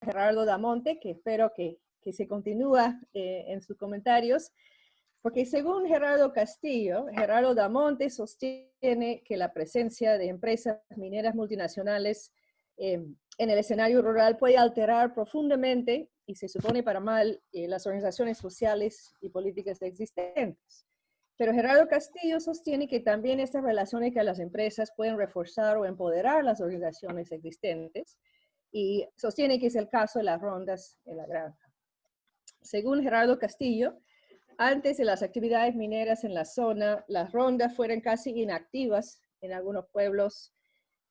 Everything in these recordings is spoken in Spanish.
Gerardo Damonte, que espero que se continúa en sus comentarios, porque según Gerardo Castillo, Gerardo Damonte sostiene que la presencia de empresas mineras multinacionales en el escenario rural puede alterar profundamente, y se supone para mal, las organizaciones sociales y políticas existentes. Pero Gerardo Castillo sostiene que también estas relaciones con las empresas pueden reforzar o empoderar las organizaciones existentes, y sostiene que es el caso de las rondas en la granja. Según Gerardo Castillo, antes de las actividades mineras en la zona, las rondas fueron casi inactivas en algunos pueblos.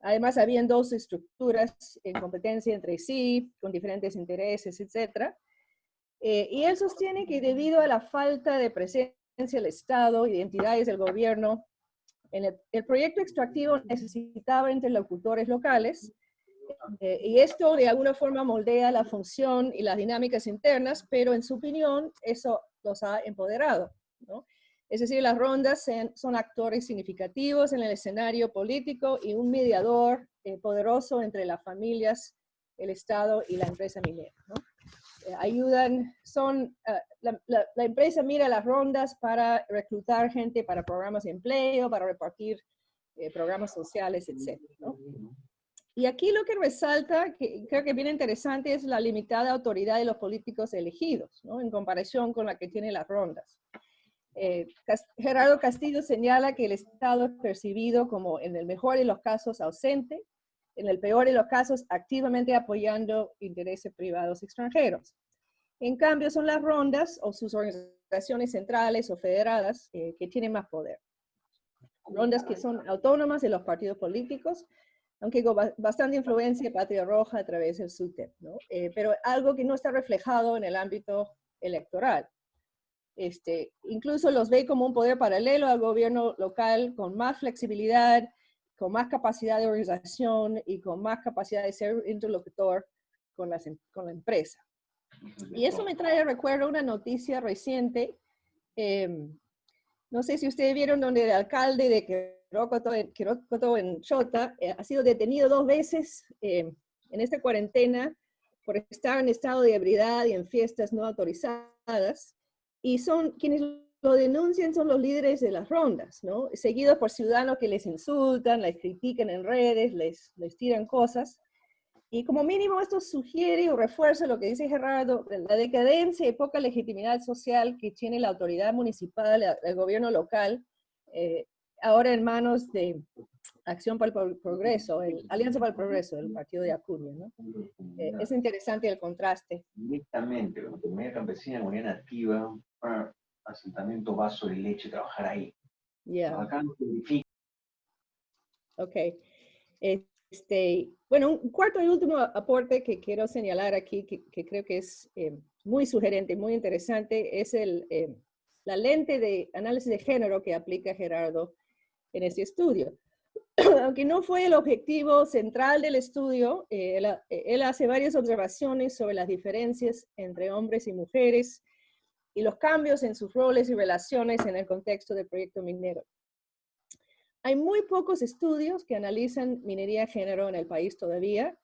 Además, habían dos estructuras en competencia entre sí, con diferentes intereses, etc. Y él sostiene que debido a la falta de presencia del Estado y de entidades del gobierno, el proyecto extractivo necesitaba interlocutores locales, y esto de alguna forma moldea la función y las dinámicas internas, pero en su opinión eso los ha empoderado, ¿no? Es decir, las rondas son actores significativos en el escenario político y un mediador poderoso entre las familias, el Estado y la empresa minera, ¿no? Ayudan, la empresa mira las rondas para reclutar gente para programas de empleo, para repartir programas sociales, etc., ¿no? Y aquí lo que resalta, que creo que es bien interesante, es la limitada autoridad de los políticos elegidos, ¿no?, en comparación con la que tienen las rondas. Gerardo Castillo señala que el Estado es percibido como, en el mejor de los casos, ausente, en el peor de los casos, activamente apoyando intereses privados extranjeros. En cambio, son las rondas o sus organizaciones centrales o federadas que tienen más poder. Rondas que son autónomas de los partidos políticos, aunque con bastante influencia de Patria Roja a través del SUTEP, ¿no? Pero algo que no está reflejado en el ámbito electoral. Incluso los ve como un poder paralelo al gobierno local, con más flexibilidad, con más capacidad de organización y con más capacidad de ser interlocutor con la empresa. Y eso me trae a recuerdo una noticia reciente. No sé si ustedes vieron, donde el alcalde de Querócoto en Chota ha sido detenido 2 veces en esta cuarentena por estar en estado de ebriedad y en fiestas no autorizadas. Y quienes lo denuncian son los líderes de las rondas, ¿no?, seguidos por ciudadanos que les insultan, les critican en redes, les tiran cosas. Y como mínimo esto sugiere o refuerza lo que dice Gerardo, la decadencia y poca legitimidad social que tiene la autoridad municipal, el gobierno local, ahora en manos de Acción para el Progreso, Alianza para el Progreso, del partido de Acuña, ¿no? Es interesante el contraste. Directamente, la comunidad campesina, comunidad nativa, para asentamiento Vaso de Leche, trabajar ahí. Yeah. Acá no se verifica. Ok. Bueno, un cuarto y último aporte que quiero señalar aquí, que creo que es muy sugerente, muy interesante, es la lente de análisis de género que aplica Gerardo en este estudio. Aunque no fue el objetivo central del estudio, él hace varias observaciones sobre las diferencias entre hombres y mujeres y los cambios en sus roles y relaciones en el contexto del proyecto minero. Hay muy pocos estudios que analizan minería de género en el país todavía,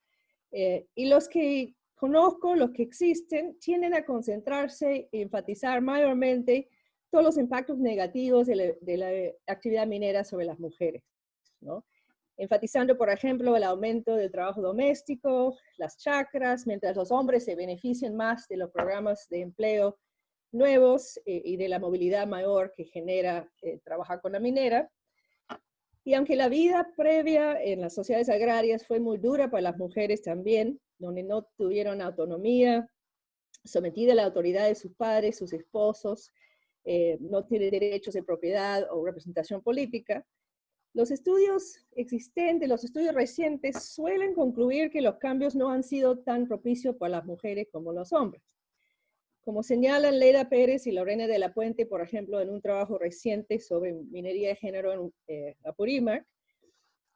y los que conozco, los que existen, tienden a concentrarse y enfatizar mayormente todos los impactos negativos de la actividad minera sobre las mujeres, ¿no? Enfatizando, por ejemplo, el aumento del trabajo doméstico, las chacras, mientras los hombres se benefician más de los programas de empleo nuevos y de la movilidad mayor que genera trabajar con la minera. Y aunque la vida previa en las sociedades agrarias fue muy dura para las mujeres también, donde no tuvieron autonomía, sometida a la autoridad de sus padres, sus esposos, no tienen derechos de propiedad o representación política, los estudios existentes, los estudios recientes suelen concluir que los cambios no han sido tan propicios para las mujeres como los hombres. Como señalan Leida Pérez y Lorena de la Puente, por ejemplo, en un trabajo reciente sobre minería de género en Apurímac,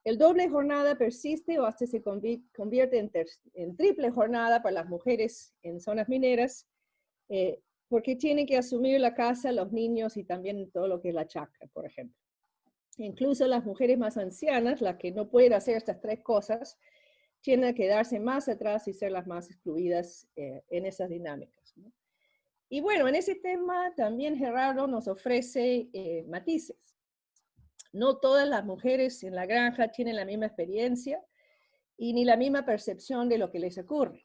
el doble jornada persiste o hasta se convierte en triple jornada para las mujeres en zonas mineras, porque tienen que asumir la casa, los niños y también todo lo que es la chacra, por ejemplo. Incluso las mujeres más ancianas, las que no pueden hacer estas 3 cosas, tienden a quedarse más atrás y ser las más excluidas en esas dinámicas, ¿no? Y bueno, en ese tema también Gerardo nos ofrece matices. No todas las mujeres en la granja tienen la misma experiencia y ni la misma percepción de lo que les ocurre.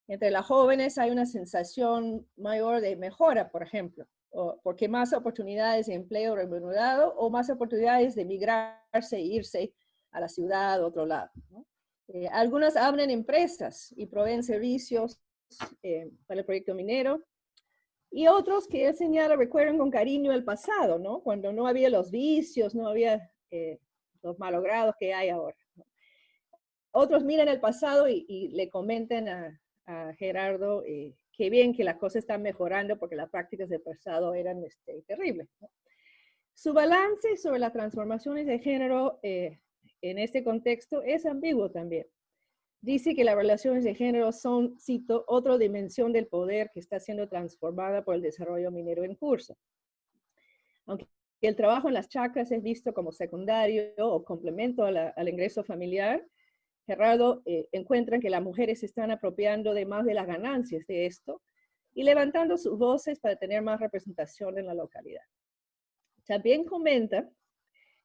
Entre las jóvenes hay una sensación mayor de mejora, por ejemplo, porque más oportunidades de empleo remunerado o más oportunidades de migrarse e irse a la ciudad o otro lado, ¿no? Algunas abren empresas y proveen servicios para el proyecto minero, y otros que él señala recuerdan con cariño el pasado, ¿no? Cuando no había los vicios, no había los malogrados que hay ahora, ¿no? Otros miran el pasado y le comentan a Gerardo qué bien que las cosas están mejorando porque las prácticas del pasado eran terribles, ¿no? Su balance sobre las transformaciones de género en este contexto es ambiguo también. Dice que las relaciones de género son, cito, otra dimensión del poder que está siendo transformada por el desarrollo minero en curso. Aunque el trabajo en las chacras es visto como secundario o complemento al ingreso familiar, Gerardo encuentra que las mujeres se están apropiando de más de las ganancias de esto y levantando sus voces para tener más representación en la localidad. También comenta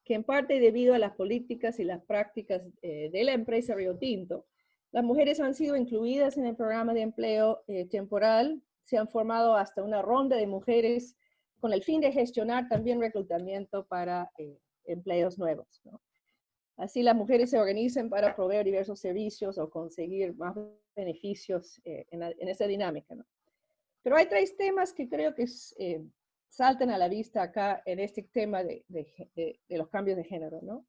que en parte debido a las políticas y las prácticas de la empresa Río Tinto, las mujeres han sido incluidas en el programa de empleo temporal, se han formado hasta una ronda de mujeres con el fin de gestionar también reclutamiento para empleos nuevos, ¿no? Así las mujeres se organizan para proveer diversos servicios o conseguir más beneficios en esa dinámica, ¿no? Pero hay tres temas que creo que saltan a la vista acá en este tema de los cambios de género, ¿no?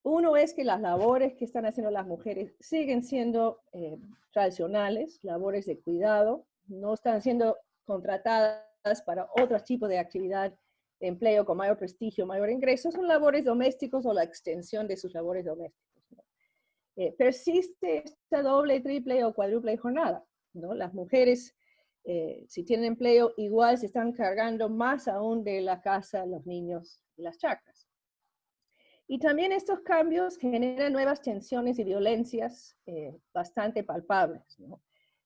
Uno es que las labores que están haciendo las mujeres siguen siendo tradicionales, labores de cuidado, no están siendo contratadas para otro tipo de actividad de empleo con mayor prestigio, mayor ingreso, son labores domésticos o la extensión de sus labores domésticos, ¿no? Persiste esta doble, triple o cuádruple jornada, ¿no? Las mujeres, si tienen empleo, igual se están cargando más aún de la casa, los niños y las chacras. Y también estos cambios generan nuevas tensiones y violencias bastante palpables, ¿no?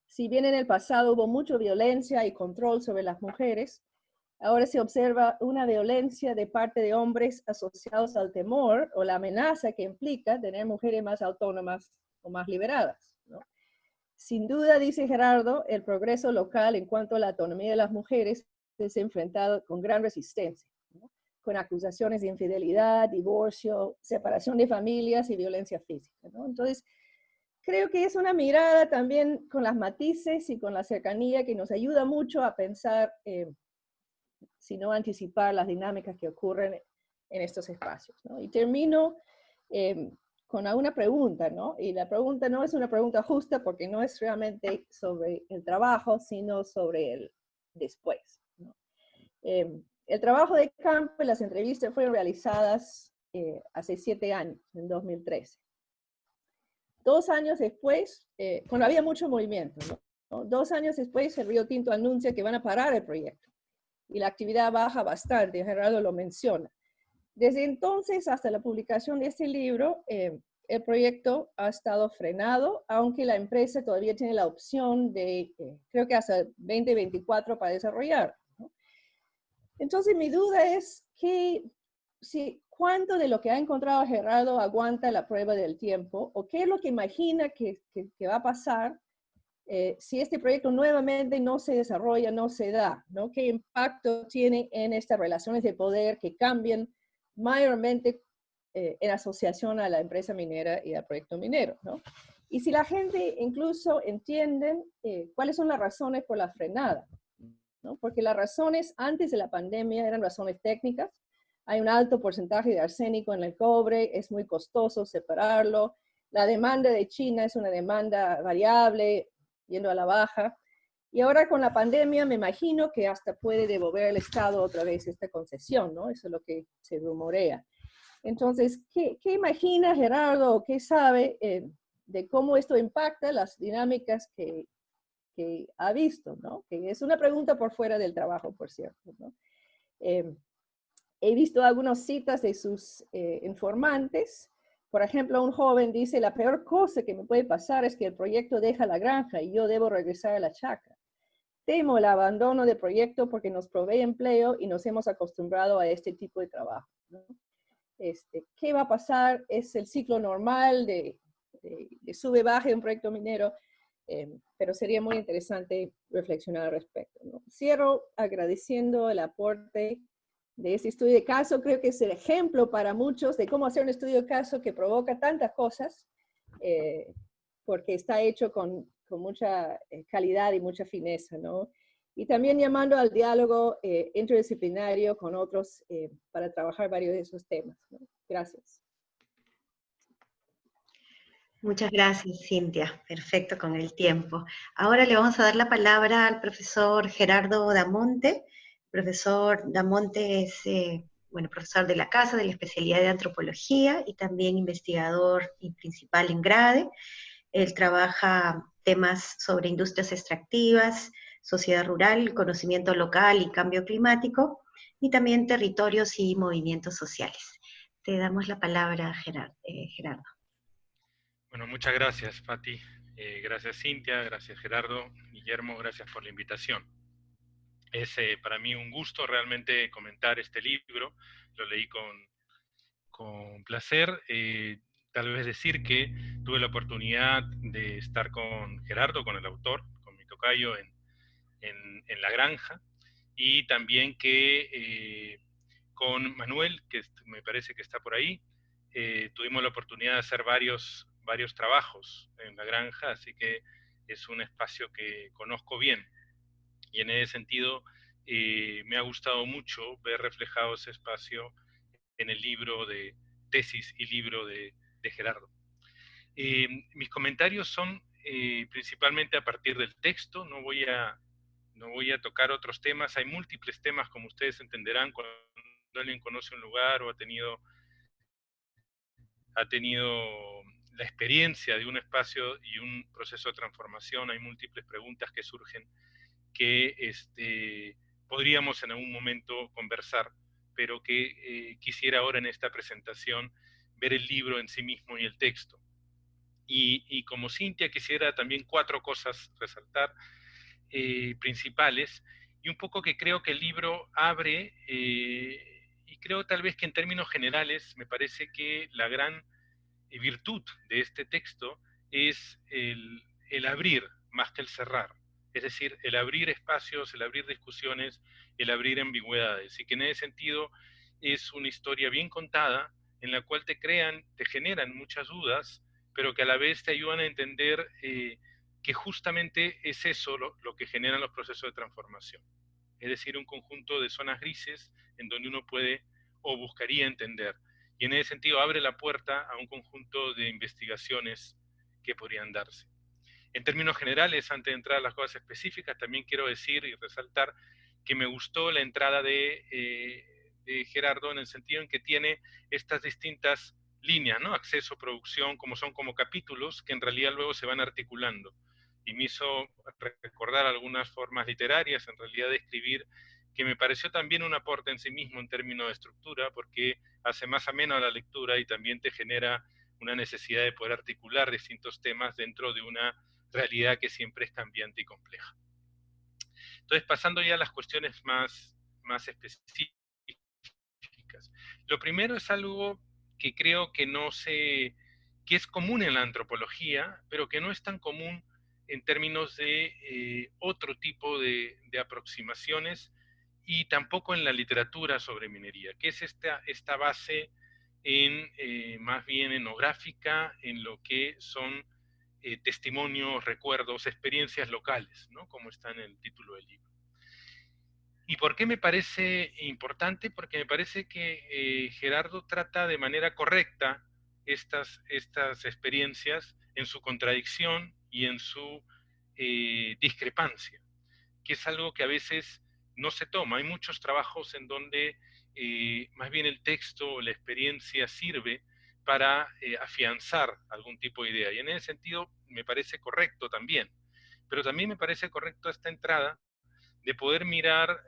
Si bien en el pasado hubo mucha violencia y control sobre las mujeres, ahora se observa una violencia de parte de hombres asociados al temor o la amenaza que implica tener mujeres más autónomas o más liberadas, ¿no? Sin duda, dice Gerardo, el progreso local en cuanto a la autonomía de las mujeres es enfrentado con gran resistencia, ¿no? Con acusaciones de infidelidad, divorcio, separación de familias y violencia física, ¿no? Entonces, creo que es una mirada también con las matices y con la cercanía que nos ayuda mucho a pensar, sino anticipar las dinámicas que ocurren en estos espacios, ¿no? Y termino con una pregunta, ¿no? Y la pregunta no es una pregunta justa porque no es realmente sobre el trabajo, sino sobre el después, ¿no? El trabajo de campo y las entrevistas fueron realizadas hace 7 años, en 2013. 2 años después, cuando había mucho movimiento, ¿no? 2 años después, el Río Tinto anuncia que van a parar el proyecto y la actividad baja bastante, Gerardo lo menciona. Desde entonces hasta la publicación de este libro, el proyecto ha estado frenado, aunque la empresa todavía tiene la opción de, creo que hasta 2024 para desarrollar, ¿no? Entonces mi duda es que cuánto de lo que ha encontrado Gerardo aguanta la prueba del tiempo, o qué es lo que imagina que va a pasar si este proyecto nuevamente no se desarrolla, no se da, ¿no? ¿Qué impacto tiene en estas relaciones de poder que cambian mayormente en asociación a la empresa minera y al proyecto minero, ¿no? Y si la gente incluso entiende cuáles son las razones por la frenada, ¿no? Porque las razones antes de la pandemia eran razones técnicas. Hay un alto porcentaje de arsénico en el cobre, es muy costoso separarlo. La demanda de China es una demanda variable, yendo a la baja. Y ahora con la pandemia me imagino que hasta puede devolver el Estado otra vez esta concesión, ¿no? Eso es lo que se rumorea. Entonces, ¿qué imagina Gerardo o qué sabe de cómo esto impacta las dinámicas que ha visto, ¿no? Que es una pregunta por fuera del trabajo, por cierto, ¿no? He visto algunas citas de sus informantes, Por ejemplo, un joven dice, la peor cosa que me puede pasar es que el proyecto deja la granja y yo debo regresar a la chacra. Temo el abandono del proyecto porque nos provee empleo y nos hemos acostumbrado a este tipo de trabajo, ¿no? ¿Qué va a pasar? Es el ciclo normal de sube-baja de un proyecto minero, pero sería muy interesante reflexionar al respecto, ¿no? Cierro agradeciendo el aporte de este estudio de caso. Creo que es el ejemplo para muchos de cómo hacer un estudio de caso que provoca tantas cosas, eh, porque está hecho con mucha calidad y mucha fineza, ¿no? Y también llamando al diálogo interdisciplinario con otros para trabajar varios de esos temas, ¿no? Gracias. Muchas gracias, Cintia. Perfecto con el tiempo. Ahora le vamos a dar la palabra al profesor Gerardo Damonte. Profesor Damonte es, bueno, profesor de la casa de la especialidad de antropología y también investigador y principal en GRADE. Él trabaja temas sobre industrias extractivas, sociedad rural, conocimiento local y cambio climático, y también territorios y movimientos sociales. Te damos la palabra, Gerardo. Bueno, muchas gracias, Pati. Gracias, Cintia. Gracias, Gerardo. Guillermo, gracias por la invitación. Es para mí un gusto realmente comentar este libro. Lo leí con placer. Tal vez decir que tuve la oportunidad de estar con Gerardo, con el autor, con mi tocayo, en La Granja, y también que con Manuel, que me parece que está por ahí, tuvimos la oportunidad de hacer varios trabajos en La Granja, así que es un espacio que conozco bien. Y en ese sentido, me ha gustado mucho ver reflejado ese espacio en el libro de tesis y libro de Gerardo. Mis comentarios son principalmente a partir del texto, no voy a tocar otros temas. Hay múltiples temas, como ustedes entenderán, cuando alguien conoce un lugar o ha tenido la experiencia de un espacio y un proceso de transformación. Hay múltiples preguntas que surgen que podríamos en algún momento conversar, pero que quisiera ahora en esta presentación ver el libro en sí mismo y el texto. Y como Cintia, quisiera también 4 cosas resaltar principales, y un poco que creo que el libro abre, y creo tal vez que en términos generales me parece que la gran virtud de este texto es el abrir más que el cerrar. Es decir, el abrir espacios, el abrir discusiones, el abrir ambigüedades. Y que en ese sentido es una historia bien contada, en la cual te generan muchas dudas, pero que a la vez te ayudan a entender que justamente es eso lo que generan los procesos de transformación. Es decir, un conjunto de zonas grises en donde uno puede o buscaría entender. Y en ese sentido abre la puerta a un conjunto de investigaciones que podrían darse. En términos generales, antes de entrar a las cosas específicas, también quiero decir y resaltar que me gustó la entrada de Gerardo en el sentido en que tiene estas distintas líneas, ¿no? Acceso, producción, como son como capítulos que en realidad luego se van articulando. Y me hizo recordar algunas formas literarias, en realidad, de escribir, que me pareció también un aporte en sí mismo en términos de estructura, porque hace más ameno la lectura y también te genera una necesidad de poder articular distintos temas dentro de una realidad que siempre es cambiante y compleja. Entonces, pasando ya a las cuestiones más específicas. Lo primero es algo que creo que que es común en la antropología, pero que no es tan común en términos de otro tipo de aproximaciones, y tampoco en la literatura sobre minería, que es esta base más bien etnográfica, en lo que son testimonios, recuerdos, experiencias locales, ¿no? Como está en el título del libro. ¿Y por qué me parece importante? Porque me parece que Gerardo trata de manera correcta estas experiencias en su contradicción y en su discrepancia, que es algo que a veces no se toma. Hay muchos trabajos en donde más bien el texto o la experiencia sirve para afianzar algún tipo de idea. Y en ese sentido me parece correcto también. Pero también me parece correcto esta entrada de poder mirar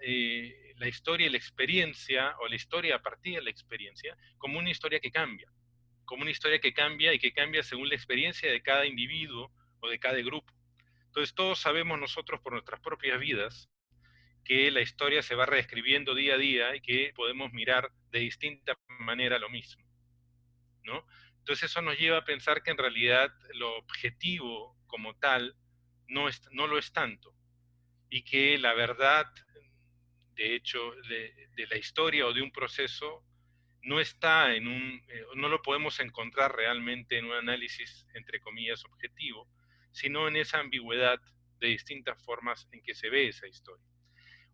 la historia y la experiencia, o la historia a partir de la experiencia, como una historia que cambia. como una historia que cambia y que cambia según la experiencia de cada individuo o de cada grupo. Entonces todos sabemos nosotros por nuestras propias vidas que la historia se va reescribiendo día a día y que podemos mirar de distinta manera lo mismo, ¿no? Entonces eso nos lleva a pensar que en realidad lo objetivo como tal no lo es tanto, y que la verdad, de hecho, de la historia o de un proceso no está no lo podemos encontrar realmente en un análisis, entre comillas, objetivo, sino en esa ambigüedad de distintas formas en que se ve esa historia.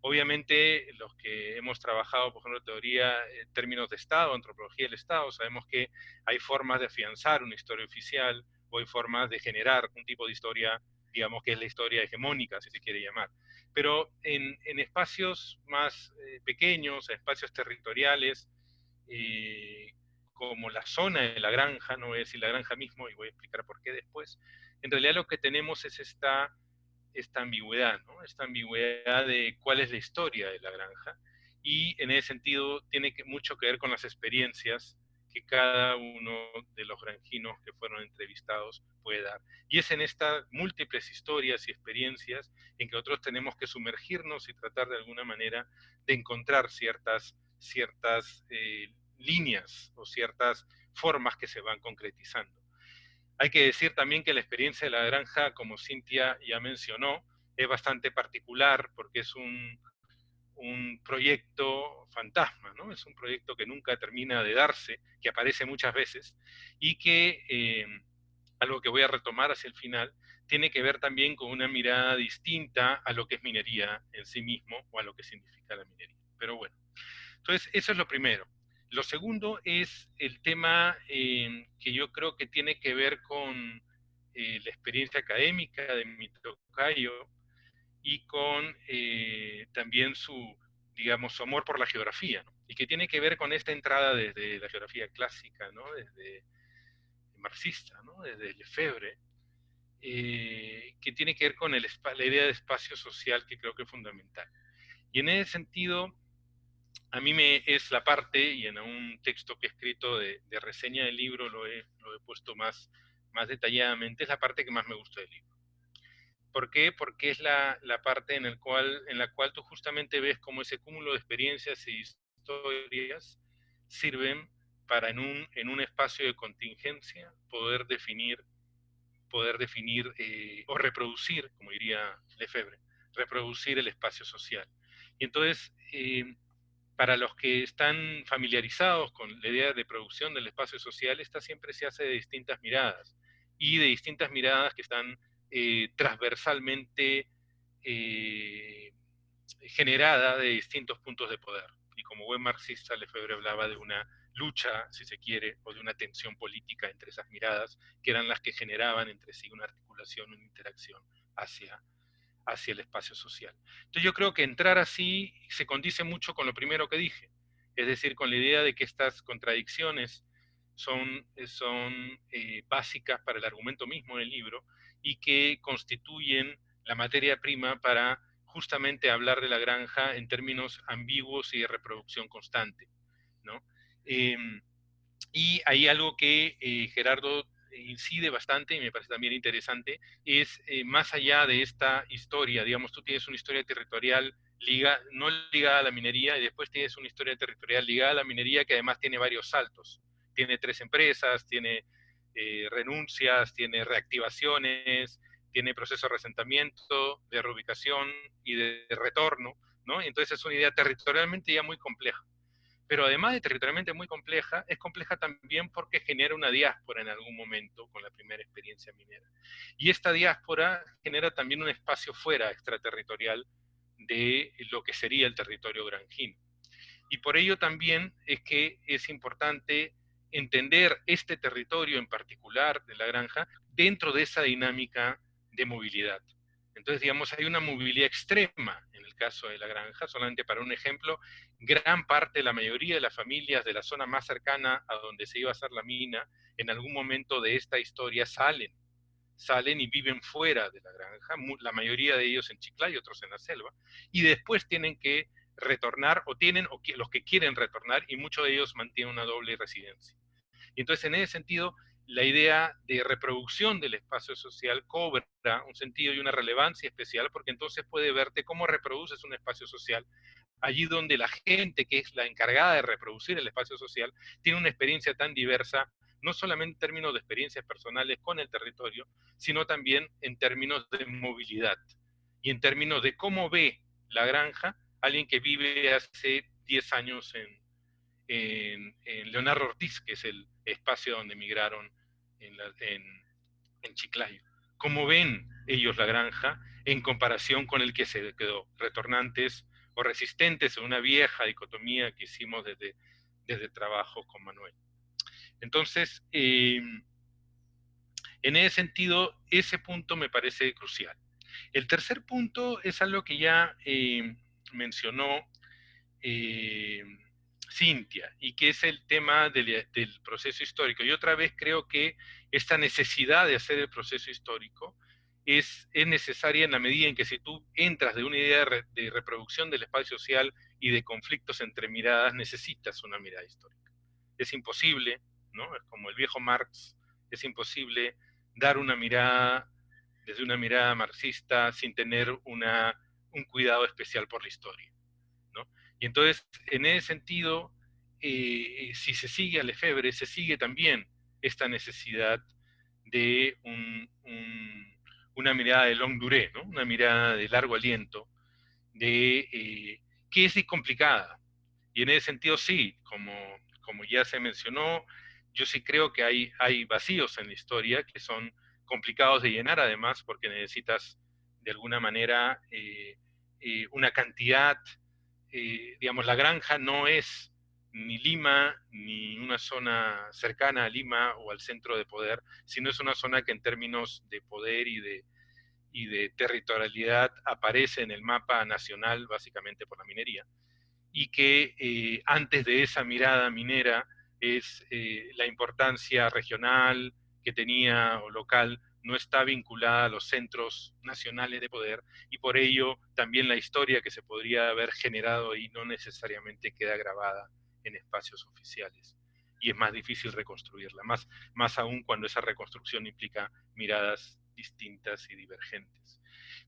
Obviamente, los que hemos trabajado, por ejemplo, teoría en términos de Estado, antropología del Estado, sabemos que hay formas de afianzar una historia oficial o hay formas de generar un tipo de historia, digamos que es la historia hegemónica, si se quiere llamar. Pero en espacios más pequeños, espacios territoriales, como la zona de la granja, no voy a decir la granja mismo y voy a explicar por qué después, en realidad lo que tenemos es esta ambigüedad, ¿no? Esta ambigüedad de cuál es la historia de la granja, y en ese sentido tiene mucho que ver con las experiencias que cada uno de los granjinos que fueron entrevistados puede dar. Y es en estas múltiples historias y experiencias en que nosotros tenemos que sumergirnos y tratar de alguna manera de encontrar ciertas líneas o ciertas formas que se van concretizando. Hay que decir también que la experiencia de la granja, como Cintia ya mencionó, es bastante particular porque es un proyecto fantasma, ¿no? Es un proyecto que nunca termina de darse, que aparece muchas veces y que, algo que voy a retomar hacia el final, tiene que ver también con una mirada distinta a lo que es minería en sí mismo o a lo que significa la minería. Pero bueno, entonces eso es lo primero. Lo segundo es el tema que yo creo que tiene que ver con la experiencia académica de mi tocayo y con también digamos, su amor por la geografía, ¿no? Y que tiene que ver con esta entrada desde la geografía clásica, ¿no? Desde marxista, ¿no? Desde Lefebvre, que tiene que ver con la idea de espacio social, que creo que es fundamental. Y en ese sentido, a mí es la parte, y en un texto que he escrito de reseña del libro lo he puesto más detalladamente, es la parte que más me gusta del libro. ¿Por qué? Porque es la parte en la cual tú justamente ves cómo ese cúmulo de experiencias y historias sirven para en un espacio de contingencia poder definir o reproducir, como diría Lefebvre, reproducir el espacio social. Y entonces, para los que están familiarizados con la idea de producción del espacio social, esta siempre se hace de distintas miradas, y de distintas miradas que están transversalmente generada de distintos puntos de poder. Y como buen marxista, Lefebvre hablaba de una lucha, si se quiere, o de una tensión política entre esas miradas, que eran las que generaban entre sí una articulación, una interacción hacia el espacio social. Entonces yo creo que entrar así se condice mucho con lo primero que dije, es decir, con la idea de que estas contradicciones son básicas para el argumento mismo del libro y que constituyen la materia prima para justamente hablar de la granja en términos ambiguos y de reproducción constante, ¿no? Y hay algo que Gerardo incide bastante y me parece también interesante, es más allá de esta historia, digamos, tú tienes una historia territorial no ligada a la minería, y después tienes una historia territorial ligada a la minería que además tiene varios saltos. Tiene 3 empresas, tiene renuncias, tiene reactivaciones, tiene proceso de resentamiento, de reubicación y de retorno, ¿no? Y entonces es una idea territorialmente ya muy compleja. Pero además de territorialmente muy compleja, es compleja también porque genera una diáspora en algún momento con la primera experiencia minera. Y esta diáspora genera también un espacio fuera extraterritorial de lo que sería el territorio granjino. Y por ello también es que es importante entender este territorio en particular de la granja dentro de esa dinámica de movilidad. Entonces, digamos, hay una movilidad extrema en el caso de la granja. Solamente para un ejemplo, gran parte, la mayoría de las familias de la zona más cercana a donde se iba a hacer la mina, en algún momento de esta historia salen y viven fuera de la granja, la mayoría de ellos en Chiclayo y otros en la selva, y después tienen que retornar, los que quieren retornar, y muchos de ellos mantienen una doble residencia. Y entonces, en ese sentido, la idea de reproducción del espacio social cobra un sentido y una relevancia especial, porque entonces puede verte cómo reproduces un espacio social allí donde la gente que es la encargada de reproducir el espacio social tiene una experiencia tan diversa, no solamente en términos de experiencias personales con el territorio, sino también en términos de movilidad y en términos de cómo ve la granja alguien que vive hace 10 años en Leonardo Ortiz, que es el espacio donde emigraron en Chiclayo. ¿Cómo ven ellos la granja en comparación con el que se quedó? Retornantes o resistentes a una vieja dicotomía que hicimos desde el trabajo con Manuel. Entonces, en ese sentido, ese punto me parece crucial. El tercer punto es algo que ya mencionó Cintia, y que es el tema del proceso histórico. Y otra vez creo que esta necesidad de hacer el proceso histórico es necesaria en la medida en que si tú entras de una idea de reproducción del espacio social y de conflictos entre miradas, necesitas una mirada histórica. Es imposible, ¿no? Es como el viejo Marx, es imposible dar una mirada desde una mirada marxista sin tener un cuidado especial por la historia, ¿no? Y entonces, en ese sentido, si se sigue a Lefebvre, se sigue también esta necesidad de una mirada de longue durée, ¿no? Una mirada de largo aliento, que es complicada. Y en ese sentido, sí, como ya se mencionó, yo sí creo que hay vacíos en la historia que son complicados de llenar, además, porque necesitas, de alguna manera, una cantidad, digamos, la granja no es ni Lima, ni una zona cercana a Lima o al centro de poder, sino es una zona que en términos de poder y de territorialidad aparece en el mapa nacional básicamente por la minería, y que antes de esa mirada minera es la importancia regional que tenía o local no está vinculada a los centros nacionales de poder, y por ello también la historia que se podría haber generado ahí no necesariamente queda grabada en espacios oficiales, y es más difícil reconstruirla, más aún cuando esa reconstrucción implica miradas distintas y divergentes.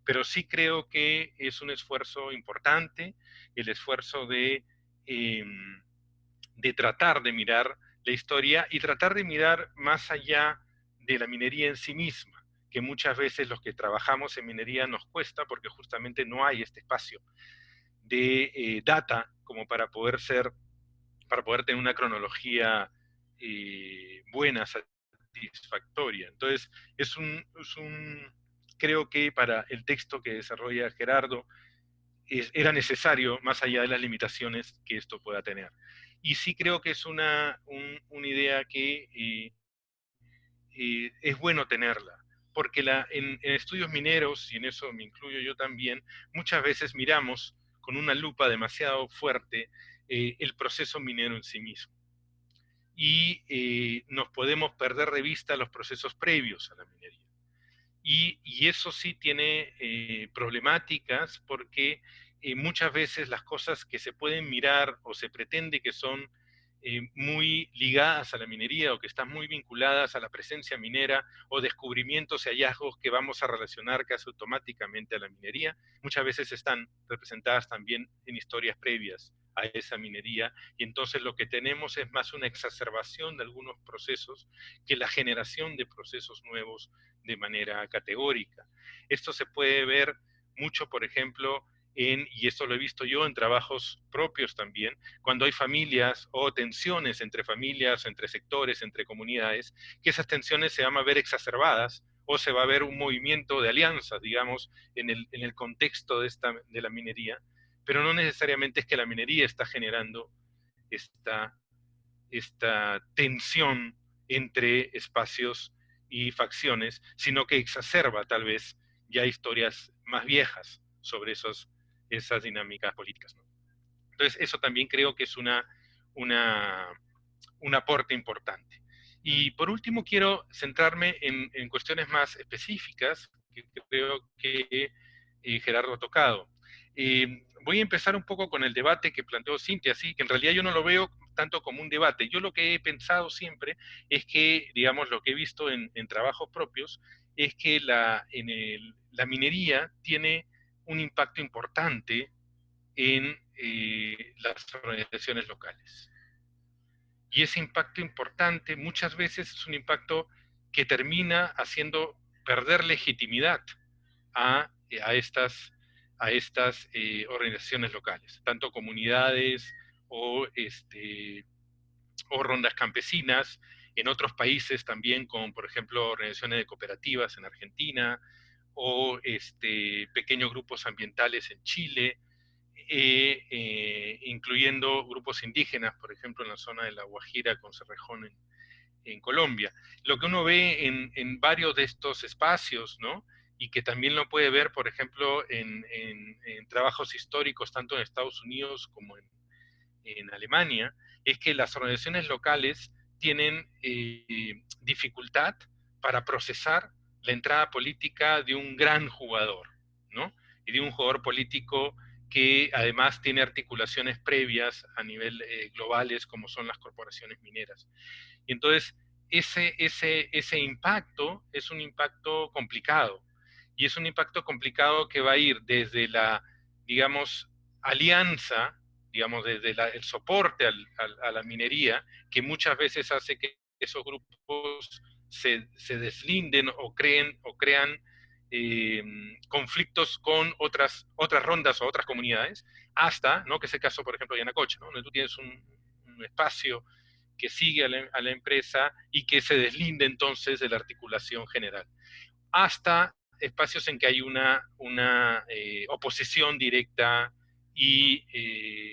Pero sí creo que es un esfuerzo importante, el esfuerzo de tratar de mirar la historia y tratar de mirar más allá de la minería en sí misma, que muchas veces los que trabajamos en minería nos cuesta porque justamente no hay este espacio de data como para poder tener una cronología buena, satisfactoria. Entonces, creo que para el texto que desarrolla Gerardo era necesario, más allá de las limitaciones que esto pueda tener. Y sí creo que es una idea que es bueno tenerla, porque en estudios mineros, y en eso me incluyo yo también, muchas veces miramos con una lupa demasiado fuerte el proceso minero en sí mismo. Y nos podemos perder de vista los procesos previos a la minería. Y eso sí tiene problemáticas porque muchas veces las cosas que se pueden mirar o se pretende que son muy ligadas a la minería o que están muy vinculadas a la presencia minera o descubrimientos y hallazgos que vamos a relacionar casi automáticamente a la minería, muchas veces están representadas también en historias previas a esa minería, y entonces lo que tenemos es más una exacerbación de algunos procesos que la generación de procesos nuevos de manera categórica. Esto se puede ver mucho, por ejemplo, y esto lo he visto yo en trabajos propios también, cuando hay familias o tensiones entre familias, entre sectores, entre comunidades, que esas tensiones se van a ver exacerbadas o se va a ver un movimiento de alianzas, digamos, en el contexto de la minería, pero no necesariamente es que la minería está generando esta tensión entre espacios y facciones, sino que exacerba tal vez ya historias más viejas sobre esas dinámicas políticas, ¿no? Entonces, eso también creo que es un aporte importante. Y por último, quiero centrarme en cuestiones más específicas que creo que Gerardo ha tocado. Voy a empezar un poco con el debate que planteó Cintia, ¿sí? Que en realidad yo no lo veo tanto como un debate. Yo lo que he pensado siempre es que, digamos, lo que he visto en trabajos propios, es que la minería tiene un impacto importante en las organizaciones locales. Y ese impacto importante muchas veces es un impacto que termina haciendo perder legitimidad a estas, organizaciones locales, tanto comunidades o, o rondas campesinas, en otros países también, como por ejemplo organizaciones de cooperativas en Argentina, o pequeños grupos ambientales en Chile, incluyendo grupos indígenas, por ejemplo, en la zona de La Guajira con Cerrejón en Colombia. Lo que uno ve en varios de estos espacios, ¿no? Y que también lo puede ver, por ejemplo, en trabajos históricos, tanto en Estados Unidos como en Alemania, es que las organizaciones locales tienen dificultad para procesar la entrada política de un gran jugador, ¿no? Y de un jugador político que además tiene articulaciones previas a nivel globales, como son las corporaciones mineras. Y entonces, ese impacto es un impacto complicado. Y es un impacto complicado que va a ir desde la, digamos, alianza, digamos, desde el soporte a la minería, que muchas veces hace que esos grupos se deslinden o crean conflictos con otras rondas o otras comunidades, hasta, ¿no? Que es el caso, por ejemplo, de Yanacocha, ¿no? Donde tú tienes un espacio que sigue a la empresa y que se deslinde entonces de la articulación general, hasta espacios en que hay una oposición directa y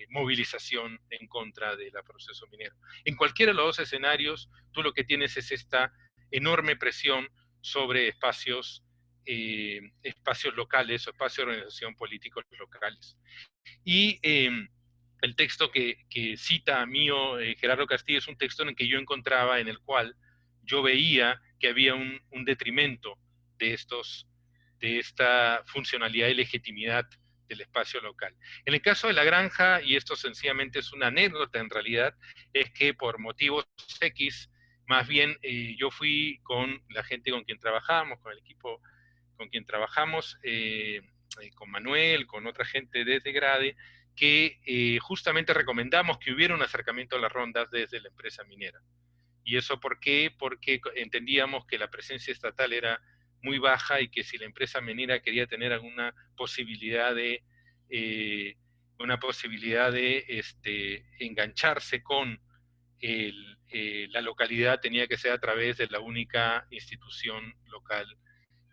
movilización en contra del proceso minero. En cualquiera de los dos escenarios, tú lo que tienes es esta enorme presión sobre espacios locales o espacios de organización políticos locales. Y el texto que cita mío Gerardo Castillo es un texto en el que yo encontraba, en el cual yo veía que había un detrimento de esta funcionalidad y legitimidad del espacio local. En el caso de la granja, y esto sencillamente es una anécdota en realidad, es que por motivos X, más bien yo fui con la gente con quien trabajamos, con el equipo con quien trabajamos, con Manuel, con otra gente desde Grade, que justamente recomendamos que hubiera un acercamiento a las rondas desde la empresa minera. ¿Y eso por qué? Porque entendíamos que la presencia estatal era muy baja y que si la empresa minera quería tener alguna posibilidad de engancharse con la localidad, tenía que ser a través de la única institución local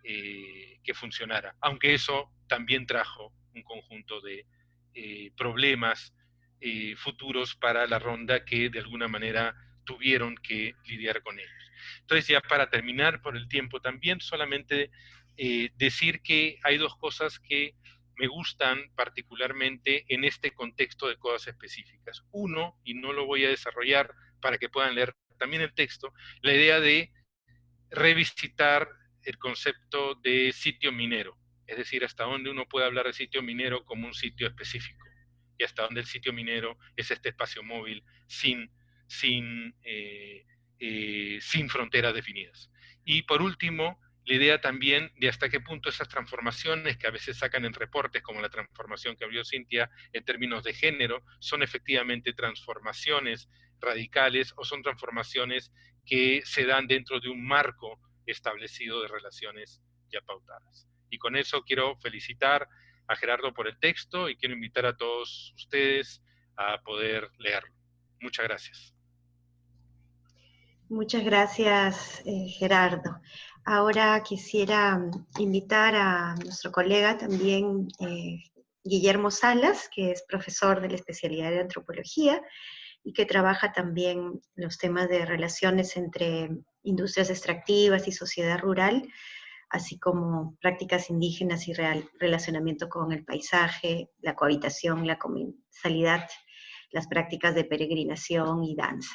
que funcionara, aunque eso también trajo un conjunto de problemas futuros para la ronda que de alguna manera tuvieron que lidiar con ellos. Entonces, ya para terminar por el tiempo también, solamente decir que hay dos cosas que me gustan particularmente en este contexto de cosas específicas. Uno, y no lo voy a desarrollar para que puedan leer también el texto, la idea de revisitar el concepto de sitio minero, es decir, hasta dónde uno puede hablar de sitio minero como un sitio específico, y hasta dónde el sitio minero es este espacio móvil sin fronteras definidas. Y por último, la idea también de hasta qué punto esas transformaciones que a veces sacan en reportes, como la transformación que abrió Cintia en términos de género, son efectivamente transformaciones radicales o son transformaciones que se dan dentro de un marco establecido de relaciones ya pautadas. Y con eso quiero felicitar a Gerardo por el texto y quiero invitar a todos ustedes a poder leerlo. Muchas gracias. Muchas gracias, Gerardo. Ahora quisiera invitar a nuestro colega también, Guillermo Salas, que es profesor de la especialidad de antropología y que trabaja también los temas de relaciones entre industrias extractivas y sociedad rural, así como prácticas indígenas y relacionamiento con el paisaje, la cohabitación, la comensalidad, las prácticas de peregrinación y danza.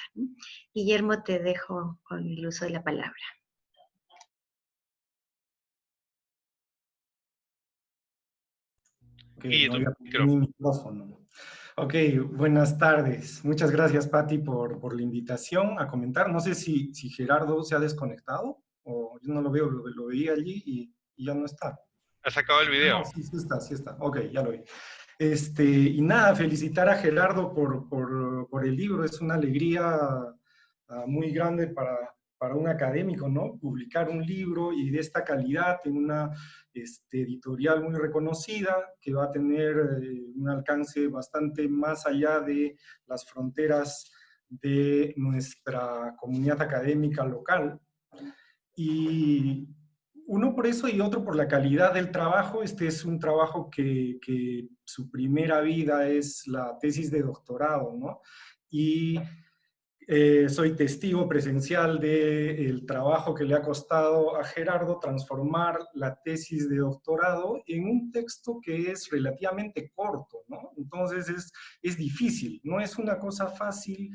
Guillermo, te dejo con el uso de la palabra. Ok, Guille, no tu había puesto mi micrófono. micrófono. Ok, buenas tardes. Muchas gracias, Patti, por la invitación a comentar. No sé si Gerardo se ha desconectado o yo no lo veo, lo veía allí y ya no está. ¿Has sacado el No, video? sí, sí está, sí está. Ok, ya lo vi. Y nada, felicitar a Gerardo por el libro. Es una alegría muy grande para un académico, ¿no? Publicar un libro y de esta calidad en una editorial muy reconocida que va a tener un alcance bastante más allá de las fronteras de nuestra comunidad académica local. Y uno por eso y otro por la calidad del trabajo. Este es un trabajo que su primera vida es la tesis de doctorado, ¿no? Y soy testigo presencial del trabajo que le ha costado a Gerardo transformar la tesis de doctorado en un texto que es relativamente corto, ¿no? Entonces es difícil, no es una cosa fácil,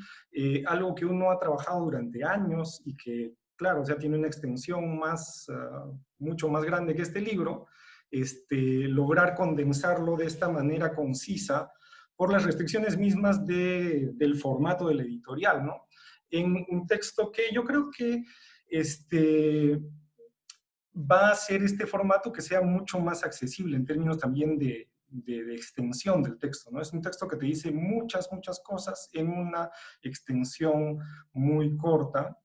algo que uno ha trabajado durante años y que, claro, o sea, tiene una extensión mucho más grande que este libro, lograr condensarlo de esta manera concisa por las restricciones mismas del formato del editorial, ¿no? En un texto que yo creo que va a ser este formato que sea mucho más accesible en términos también de extensión del texto, ¿no? Es un texto que te dice muchas, muchas cosas en una extensión muy corta.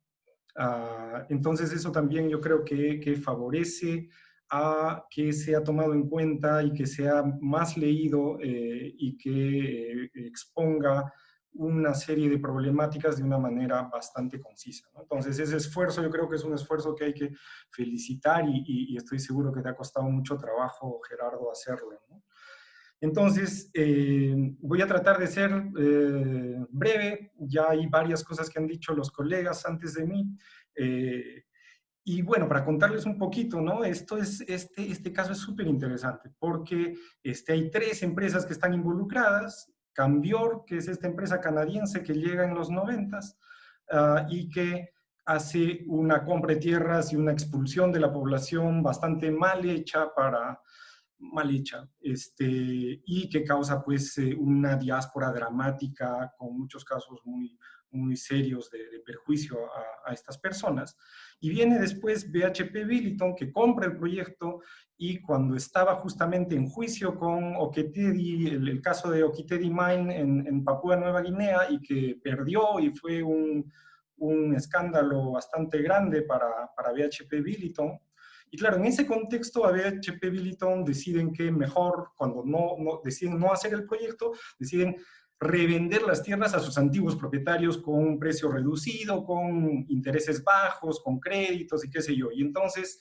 Entonces eso también yo creo que favorece a que sea tomado en cuenta y que sea más leído y que exponga una serie de problemáticas de una manera bastante concisa, ¿no? Entonces ese esfuerzo yo creo que es un esfuerzo que hay que felicitar y estoy seguro que te ha costado mucho trabajo, Gerardo, hacerlo, ¿no? Entonces, voy a tratar de ser breve. Ya hay varias cosas que han dicho los colegas antes de mí. Y bueno, para contarles un poquito, ¿no? Este caso es súper interesante porque hay 3 empresas que están involucradas. Cambior, que es esta empresa canadiense que llega en los 90s y que hace una compra de tierras y una expulsión de la población bastante mal hecha y que causa pues una diáspora dramática con muchos casos muy, muy serios de perjuicio a estas personas. Y viene después BHP Billiton, que compra el proyecto y cuando estaba justamente en juicio con Oketedi, el caso de Oketedi Mine en Papúa Nueva Guinea, y que perdió y fue un escándalo bastante grande para BHP Billiton. Y claro, en ese contexto, a BHP Billiton deciden que mejor, cuando deciden no hacer el proyecto, deciden revender las tierras a sus antiguos propietarios con un precio reducido, con intereses bajos, con créditos y qué sé yo. Y entonces,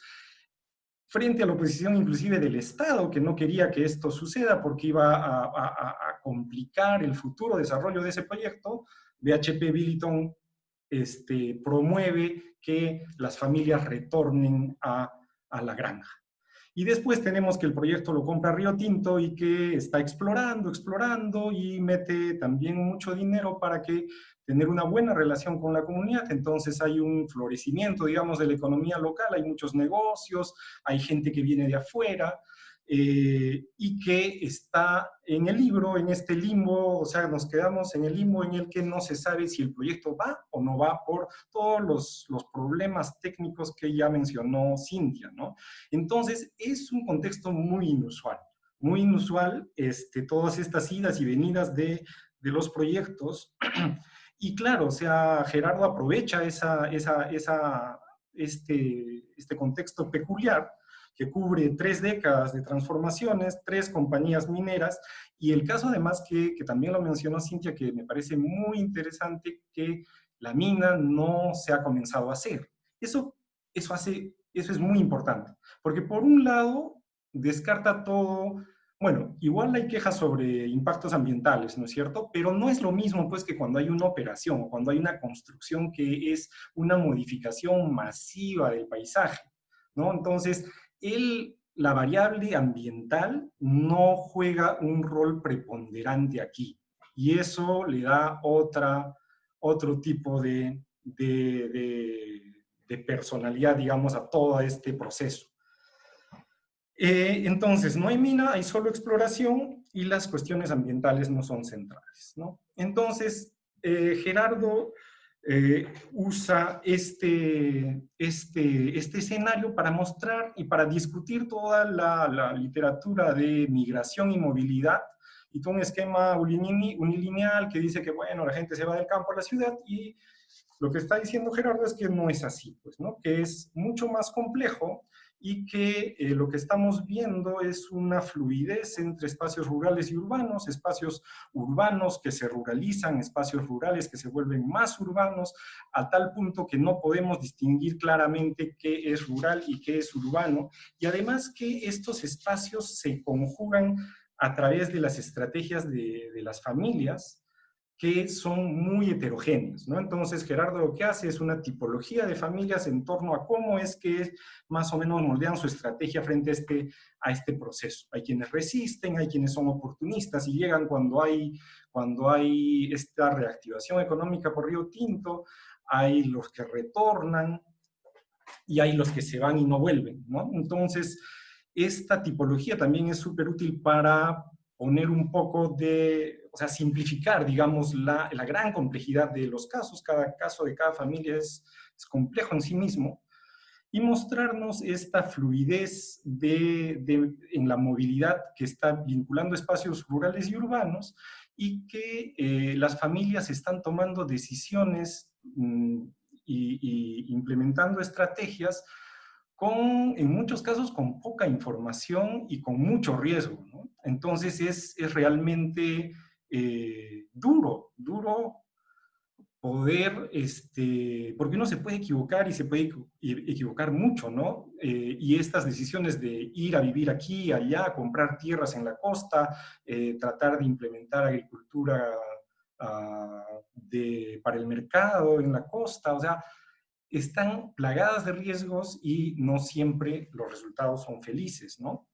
frente a la oposición inclusive del Estado, que no quería que esto suceda porque iba a complicar el futuro desarrollo de ese proyecto, BHP Billiton promueve que las familias retornen a la granja. Y después tenemos que el proyecto lo compra Río Tinto y que está explorando y mete también mucho dinero para que tener una buena relación con la comunidad. Entonces hay un florecimiento, digamos, de la economía local, hay muchos negocios, hay gente que viene de afuera, y que está en el libro, en este limbo, o sea, nos quedamos en el limbo en el que no se sabe si el proyecto va o no va por todos los problemas técnicos que ya mencionó Cintia, ¿no? Entonces, es un contexto muy inusual, todas estas idas y venidas de los proyectos. Y claro, o sea, Gerardo aprovecha este contexto peculiar que cubre 3 décadas de transformaciones, 3 compañías mineras, y el caso además que también lo mencionó Cintia, que me parece muy interesante, que la mina no se ha comenzado a hacer. Eso es muy importante, porque por un lado descarta todo. Bueno, igual hay quejas sobre impactos ambientales, ¿no es cierto? Pero no es lo mismo, pues, que cuando hay una operación o cuando hay una construcción que es una modificación masiva del paisaje, ¿no? Entonces, la variable ambiental no juega un rol preponderante aquí. Y eso le da otro tipo de personalidad, digamos, a todo este proceso. Entonces, no hay mina, hay solo exploración y las cuestiones ambientales no son centrales, ¿no? Entonces, Gerardo usa este escenario para mostrar y para discutir toda la literatura de migración y movilidad y todo un esquema unilineal que dice que, bueno, la gente se va del campo a la ciudad, y lo que está diciendo Gerardo es que no es así, pues, ¿no? Que es mucho más complejo y que lo que estamos viendo es una fluidez entre espacios rurales y urbanos, espacios urbanos que se ruralizan, espacios rurales que se vuelven más urbanos, a tal punto que no podemos distinguir claramente qué es rural y qué es urbano, y además que estos espacios se conjugan a través de las estrategias de las familias, que son muy heterogéneas, ¿no? Entonces, Gerardo lo que hace es una tipología de familias en torno a cómo es que más o menos moldean su estrategia frente a este proceso. Hay quienes resisten, hay quienes son oportunistas y llegan cuando hay esta reactivación económica por Río Tinto, hay los que retornan y hay los que se van y no vuelven, ¿no? Entonces, esta tipología también es súper útil para poner un poco o sea, simplificar, digamos, la gran complejidad de los casos. Cada caso de cada familia es complejo en sí mismo, y mostrarnos esta fluidez en la movilidad que está vinculando espacios rurales y urbanos, y que las familias están tomando decisiones y implementando estrategias en muchos casos, con poca información y con mucho riesgo, ¿no? Entonces es realmente duro poder, porque uno se puede equivocar y se puede equivocar mucho, ¿no? Y estas decisiones de ir a vivir aquí, allá, comprar tierras en la costa, tratar de implementar agricultura para el mercado en la costa, o sea, están plagadas de riesgos y no siempre los resultados son felices, ¿no?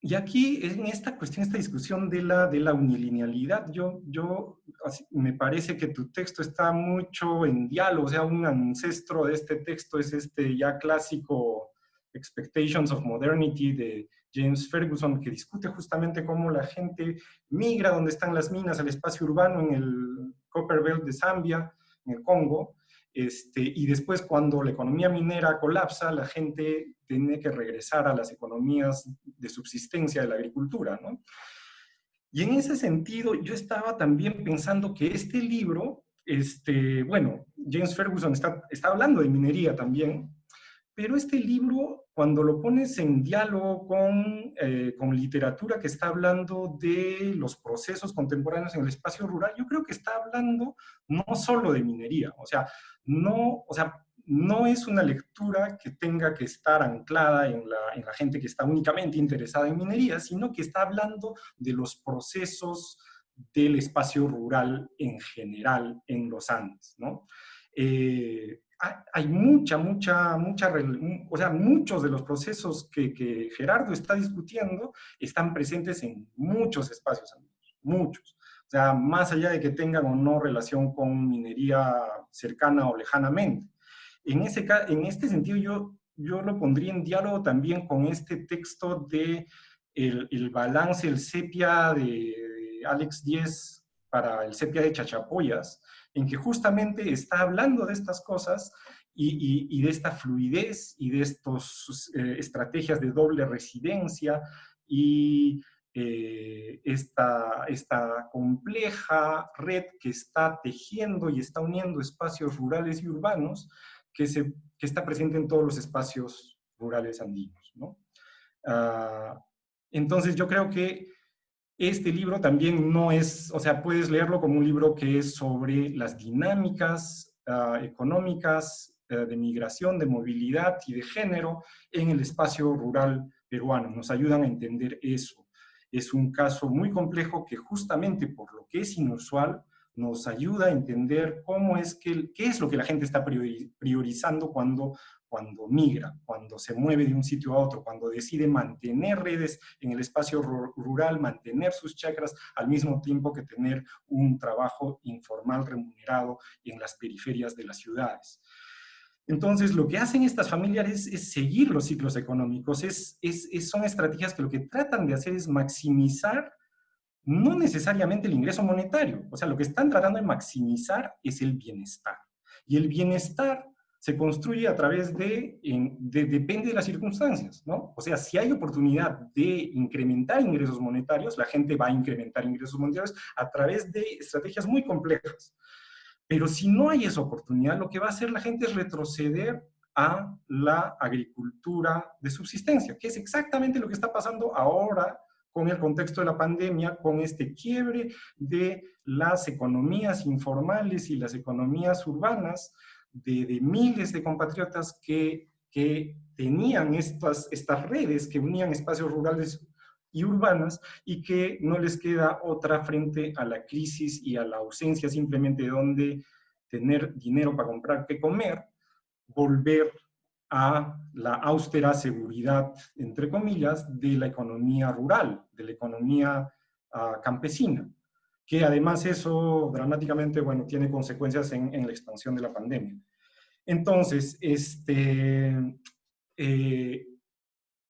Y aquí, en esta cuestión, esta discusión de la unilinealidad, me parece que tu texto está mucho en diálogo, o sea, un ancestro de este texto es este ya clásico Expectations of Modernity de James Ferguson, que discute justamente cómo la gente migra donde están las minas al espacio urbano en el Copperbelt de Zambia, en el Congo, y después, cuando la economía minera colapsa, la gente tiene que regresar a las economías de subsistencia de la agricultura, ¿no? Y en ese sentido, yo estaba también pensando que este libro, bueno, James Ferguson está hablando de minería también, pero este libro, cuando lo pones en diálogo con literatura que está hablando de los procesos contemporáneos en el espacio rural, yo creo que está hablando no solo de minería, o sea, no es una lectura que tenga que estar anclada en la gente que está únicamente interesada en minería, sino que está hablando de los procesos del espacio rural en general en los Andes, ¿no? Hay o sea, muchos de los procesos que Gerardo está discutiendo están presentes en muchos espacios andinos, muchos. O sea, más allá de que tengan o no relación con minería cercana o lejanamente. En este sentido, yo lo pondría en diálogo también con este texto de el balance, el sepia de Alex Diez para el sepia de Chachapoyas, en que justamente está hablando de estas cosas y de esta fluidez y de estas estrategias de doble residencia y esta compleja red que está tejiendo y está uniendo espacios rurales y urbanos que está presente en todos los espacios rurales andinos, ¿no? Entonces yo creo que este libro también no es, o sea, puedes leerlo como un libro que es sobre las dinámicas económicas de migración, de movilidad y de género en el espacio rural peruano. Nos ayudan a entender eso. Es un caso muy complejo que justamente por lo que es inusual nos ayuda a entender qué es lo que la gente está priorizando cuando migra, cuando se mueve de un sitio a otro, cuando decide mantener redes en el espacio rural, mantener sus chacras, al mismo tiempo que tener un trabajo informal remunerado en las periferias de las ciudades. Entonces, lo que hacen estas familias es seguir los ciclos económicos, son estrategias que lo que tratan de hacer es maximizar no necesariamente el ingreso monetario, o sea, lo que están tratando de maximizar es el bienestar. Y el bienestar se construye a través depende de las circunstancias, ¿no? O sea, si hay oportunidad de incrementar ingresos monetarios, la gente va a incrementar ingresos monetarios a través de estrategias muy complejas. Pero si no hay esa oportunidad, lo que va a hacer la gente es retroceder a la agricultura de subsistencia, que es exactamente lo que está pasando ahora con el contexto de la pandemia, con este quiebre de las economías informales y las economías urbanas, de miles de compatriotas que tenían estas redes que unían espacios rurales y urbanas, y que no les queda otra frente a la crisis y a la ausencia simplemente de donde tener dinero para comprar que comer, volver a la austera seguridad, entre comillas, de la economía rural, de la economía campesina, que además eso dramáticamente, bueno, tiene consecuencias en la expansión de la pandemia. Entonces,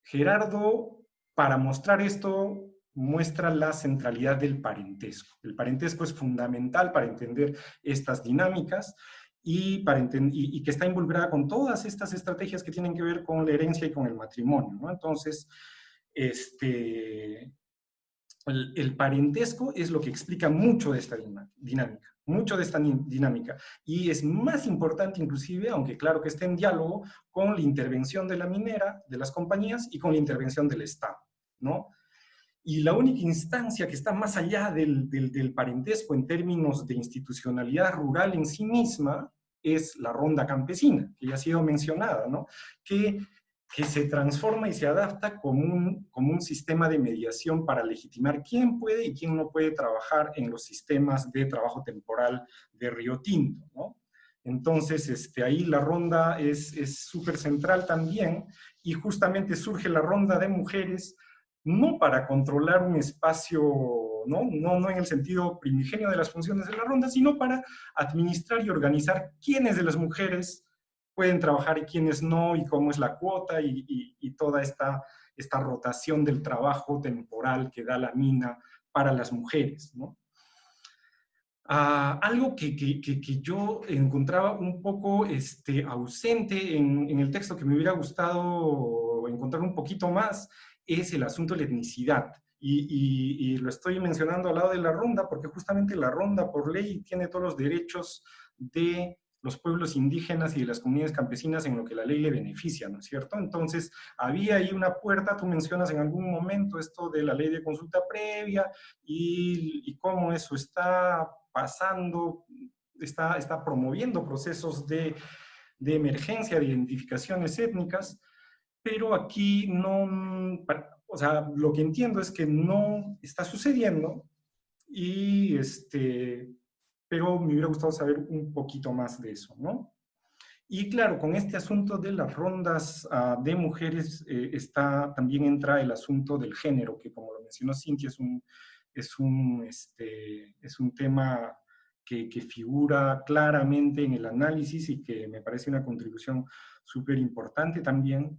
Gerardo, para mostrar esto, muestra la centralidad del parentesco. El parentesco es fundamental para entender estas dinámicas y que está involucrada con todas estas estrategias que tienen que ver con la herencia y con el matrimonio, ¿no? Entonces, el parentesco es lo que explica mucho de esta dinámica, y es más importante inclusive, aunque claro que esté en diálogo, con la intervención de la minera, de las compañías, y con la intervención del Estado, ¿no? Y la única instancia que está más allá del parentesco en términos de institucionalidad rural en sí misma es la ronda campesina, que ya ha sido mencionada, ¿no? Que se transforma y se adapta como un sistema de mediación para legitimar quién puede y quién no puede trabajar en los sistemas de trabajo temporal de Río Tinto, ¿no? Entonces, ahí la ronda es súper central también, y justamente surge la ronda de mujeres, no para controlar un espacio, no en el sentido primigenio de las funciones de la ronda, sino para administrar y organizar quiénes de las mujeres pueden trabajar y quiénes no, y cómo es la cuota, y toda esta rotación del trabajo temporal que da la mina para las mujeres, ¿no? Algo que yo encontraba un poco ausente en el texto, que me hubiera gustado encontrar un poquito más, es el asunto de la etnicidad. Y lo estoy mencionando al lado de la ronda, porque justamente la ronda por ley tiene todos los derechos de los pueblos indígenas y de las comunidades campesinas en lo que la ley le beneficia, ¿no es cierto? Entonces, había ahí una puerta, tú mencionas en algún momento esto de la ley de consulta previa, y cómo eso está pasando, está promoviendo procesos de emergencia, de identificaciones étnicas, pero aquí no, o sea, lo que entiendo es que no está sucediendo, pero me hubiera gustado saber un poquito más de eso, ¿no? Y claro, con este asunto de las rondas de mujeres, también entra el asunto del género, que como lo mencionó Cintia, es un tema que figura claramente en el análisis, y que me parece una contribución súper importante también.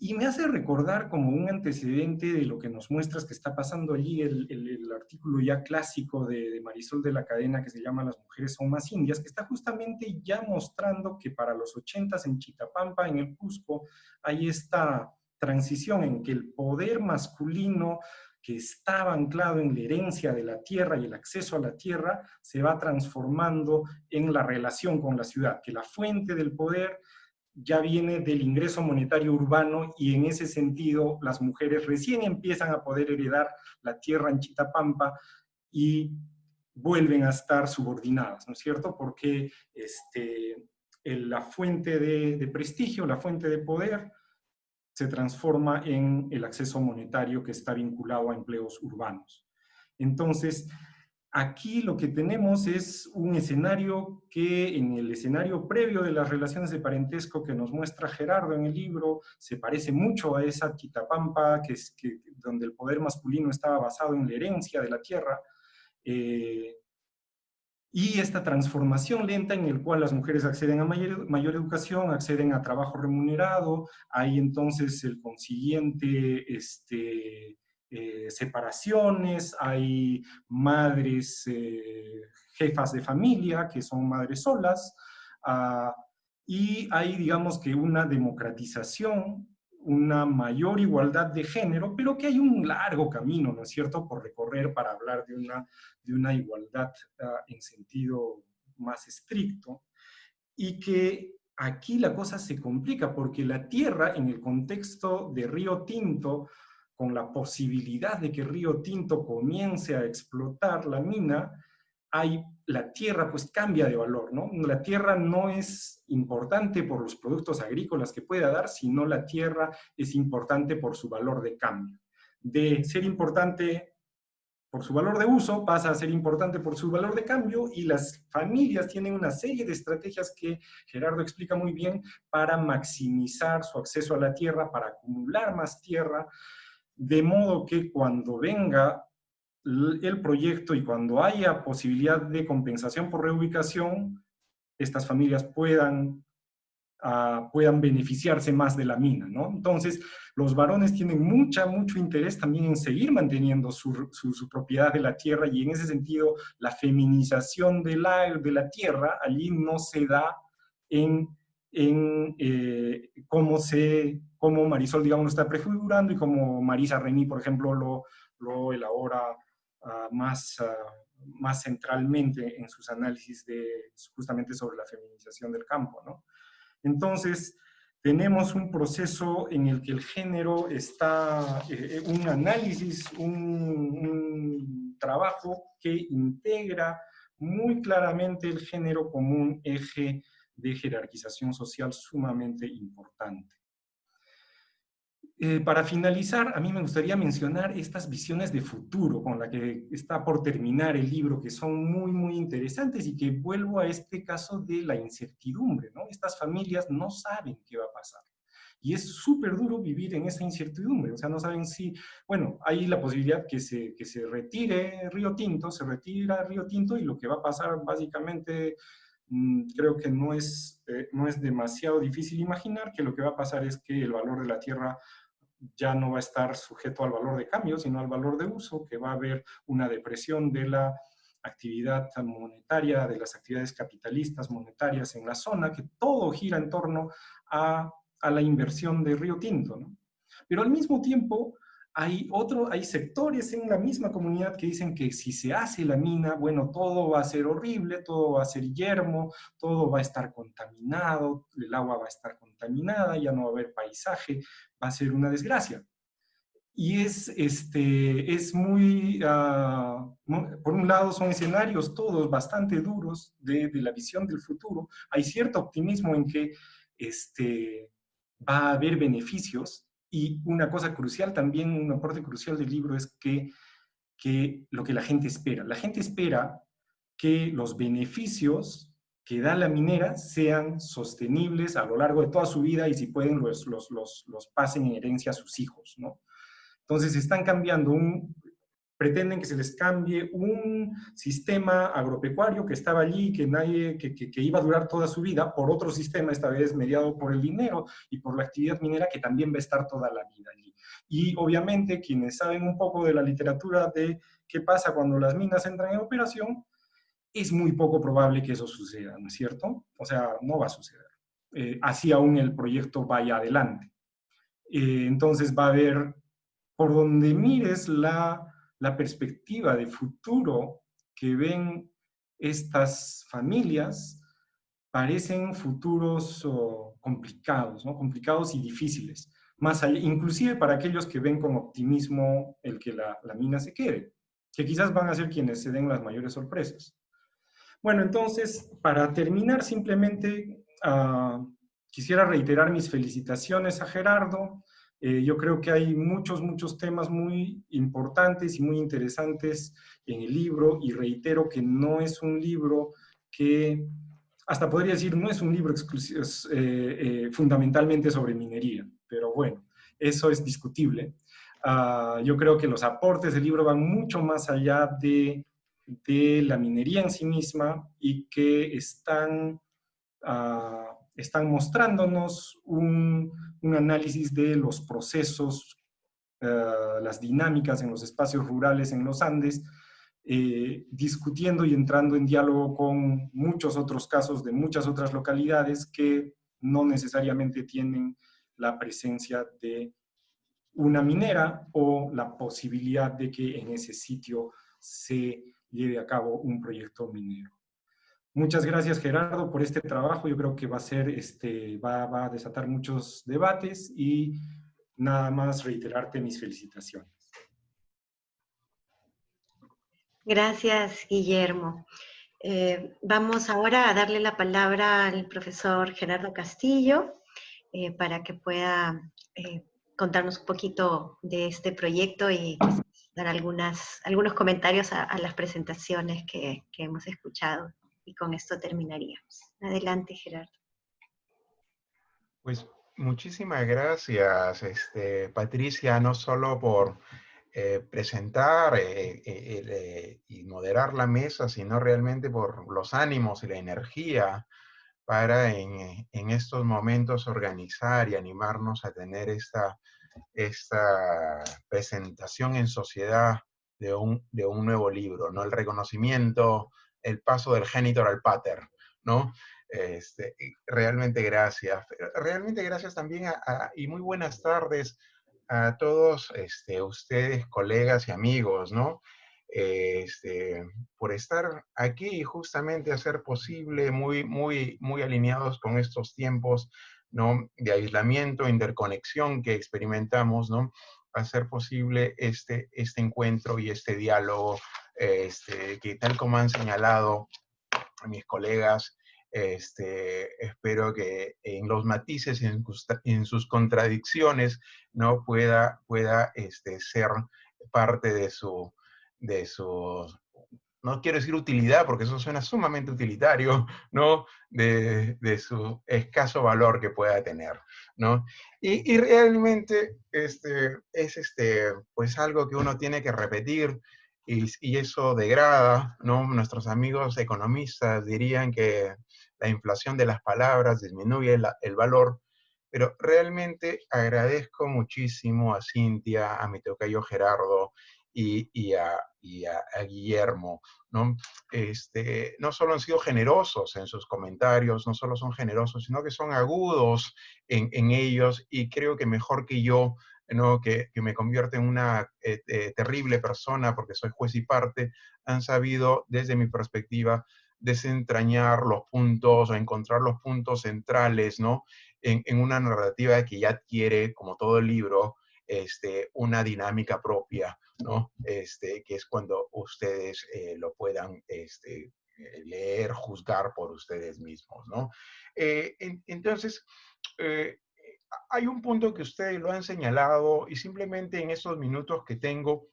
Y me hace recordar como un antecedente de lo que nos muestras que está pasando allí, el artículo ya clásico de Marisol de la Cadena, que se llama Las mujeres son más indias, que está justamente ya mostrando que para los 80s en Chitapampa, en el Cusco, hay esta transición en que el poder masculino, que estaba anclado en la herencia de la tierra y el acceso a la tierra, se va transformando en la relación con la ciudad, que la fuente del poder ya viene del ingreso monetario urbano, y en ese sentido las mujeres recién empiezan a poder heredar la tierra en Chitapampa y vuelven a estar subordinadas, ¿no es cierto? Porque la fuente de prestigio, la fuente de poder, se transforma en el acceso monetario, que está vinculado a empleos urbanos. Entonces, aquí lo que tenemos es un escenario que, en el escenario previo de las relaciones de parentesco que nos muestra Gerardo en el libro, se parece mucho a esa Chitapampa, donde el poder masculino estaba basado en la herencia de la tierra, Y esta transformación lenta en el cual las mujeres acceden a mayor educación, acceden a trabajo remunerado, hay entonces el consiguiente separaciones, hay madres jefas de familia que son madres solas, y hay, digamos que, una democratización, una mayor igualdad de género, pero que hay un largo camino, ¿no es cierto?, por recorrer para hablar de una igualdad en sentido más estricto, y que aquí la cosa se complica, porque la tierra, en el contexto de Río Tinto, con la posibilidad de que Río Tinto comience a explotar la mina, la tierra pues cambia de valor, ¿no? La tierra no es importante por los productos agrícolas que pueda dar, sino la tierra es importante por su valor de cambio. De ser importante por su valor de uso, pasa a ser importante por su valor de cambio, y las familias tienen una serie de estrategias que Gerardo explica muy bien para maximizar su acceso a la tierra, para acumular más tierra, de modo que cuando venga el proyecto y cuando haya posibilidad de compensación por reubicación, estas familias puedan beneficiarse más de la mina, ¿no? Entonces, los varones tienen mucho interés también en seguir manteniendo su propiedad de la tierra, y en ese sentido, la feminización de la tierra allí no se da como Marisol, digamos, lo está prefigurando, y como Marisa Remy, por ejemplo, lo elabora más centralmente en sus análisis justamente sobre la feminización del campo, ¿no? Entonces, tenemos un proceso en el que el género está, un análisis, un trabajo que integra muy claramente el género como un eje de jerarquización social sumamente importante. Para finalizar, a mí me gustaría mencionar estas visiones de futuro con las que está por terminar el libro, que son muy interesantes, y que vuelvo a este caso de la incertidumbre, ¿no? Estas familias no saben qué va a pasar. Y es súper duro vivir en esa incertidumbre, o sea, no saben si, bueno, hay la posibilidad que se retire Río Tinto, se retira Río Tinto, y lo que va a pasar básicamente, creo que no es demasiado difícil imaginar que lo que va a pasar es que el valor de la tierra ya no va a estar sujeto al valor de cambio, sino al valor de uso, que va a haber una depresión de la actividad monetaria, de las actividades capitalistas monetarias en la zona, que todo gira en torno a la inversión de Río Tinto, ¿no? Pero al mismo tiempo hay sectores en la misma comunidad que dicen que si se hace la mina, bueno, todo va a ser horrible, todo va a ser yermo, todo va a estar contaminado, el agua va a estar contaminada, ya no va a haber paisaje, va a ser una desgracia. Y es muy, por un lado son escenarios todos bastante duros de la visión del futuro. Hay cierto optimismo en que va a haber beneficios, y una cosa crucial también, una parte crucial del libro es que lo que la gente espera que los beneficios que da la minera sean sostenibles a lo largo de toda su vida, y si pueden los pasen en herencia a sus hijos, ¿no? Entonces están cambiando pretenden que se les cambie un sistema agropecuario que estaba allí, que iba a durar toda su vida, por otro sistema, esta vez mediado por el dinero y por la actividad minera, que también va a estar toda la vida allí. Y obviamente quienes saben un poco de la literatura de qué pasa cuando las minas entran en operación, es muy poco probable que eso suceda, ¿no es cierto? O sea, no va a suceder. Así aún el proyecto vaya adelante. Entonces va a haber, por donde mires la perspectiva de futuro que ven estas familias, parecen futuros complicados, ¿no? Complicados y difíciles. Más allá, inclusive para aquellos que ven con optimismo el que la mina se quede, que quizás van a ser quienes se den las mayores sorpresas. Bueno, entonces, para terminar, simplemente quisiera reiterar mis felicitaciones a Gerardo. Yo creo que hay muchos temas muy importantes y muy interesantes en el libro, y reitero que no es un libro que, hasta podría decir, no es un libro fundamentalmente sobre minería, pero bueno, eso es discutible. Yo creo que los aportes del libro van mucho más allá de de la minería en sí misma y que están mostrándonos un análisis de los procesos, las dinámicas en los espacios rurales en los Andes, discutiendo y entrando en diálogo con muchos otros casos de muchas otras localidades que no necesariamente tienen la presencia de una minera o la posibilidad de que en ese sitio se lleve a cabo un proyecto minero. Muchas gracias, Gerardo, por este trabajo. Yo creo que va a ser, va a desatar muchos debates y nada más reiterarte mis felicitaciones. Gracias, Guillermo. Vamos ahora a darle la palabra al profesor Gerardo Castillo para que pueda contarnos un poquito de este proyecto y dar algunos comentarios a las presentaciones que hemos escuchado. Y con esto terminaríamos. Adelante, Gerardo. Pues muchísimas gracias, Patricia, no solo por presentar y moderar la mesa, sino realmente por los ánimos y la energía para en estos momentos organizar y animarnos a tener esta presentación en sociedad de un nuevo libro, ¿no? El reconocimiento, el paso del genitor al pater, ¿no? Realmente gracias. Realmente gracias también y muy buenas tardes a todos ustedes, colegas y amigos, ¿no? Por estar aquí y justamente hacer posible, muy alineados con estos tiempos, ¿no? De aislamiento, interconexión que experimentamos, ¿no? Hacer posible este encuentro y este diálogo, que tal como han señalado mis colegas, espero que en los matices y en sus contradicciones, ¿no? pueda ser parte de su, no quiero decir utilidad, porque eso suena sumamente utilitario, ¿no? De su escaso valor que pueda tener, ¿no? Y realmente es pues algo que uno tiene que repetir, y eso degrada, ¿no? Nuestros amigos economistas dirían que la inflación de las palabras disminuye el valor, pero realmente agradezco muchísimo a Cintia, a mi tocayo Gerardo y a Guillermo, ¿no? No solo han sido generosos en sus comentarios, no solo son generosos, sino que son agudos en ellos, y creo que mejor que yo, ¿no? que me convierte en una terrible persona porque soy juez y parte, han sabido, desde mi perspectiva, desentrañar los puntos o encontrar los puntos centrales, ¿no? En una narrativa que ya adquiere, como todo el libro, una dinámica propia, ¿no? Que es cuando ustedes lo puedan leer, juzgar por ustedes mismos, ¿no? Entonces, hay un punto que ustedes lo han señalado, y simplemente en estos minutos que tengo,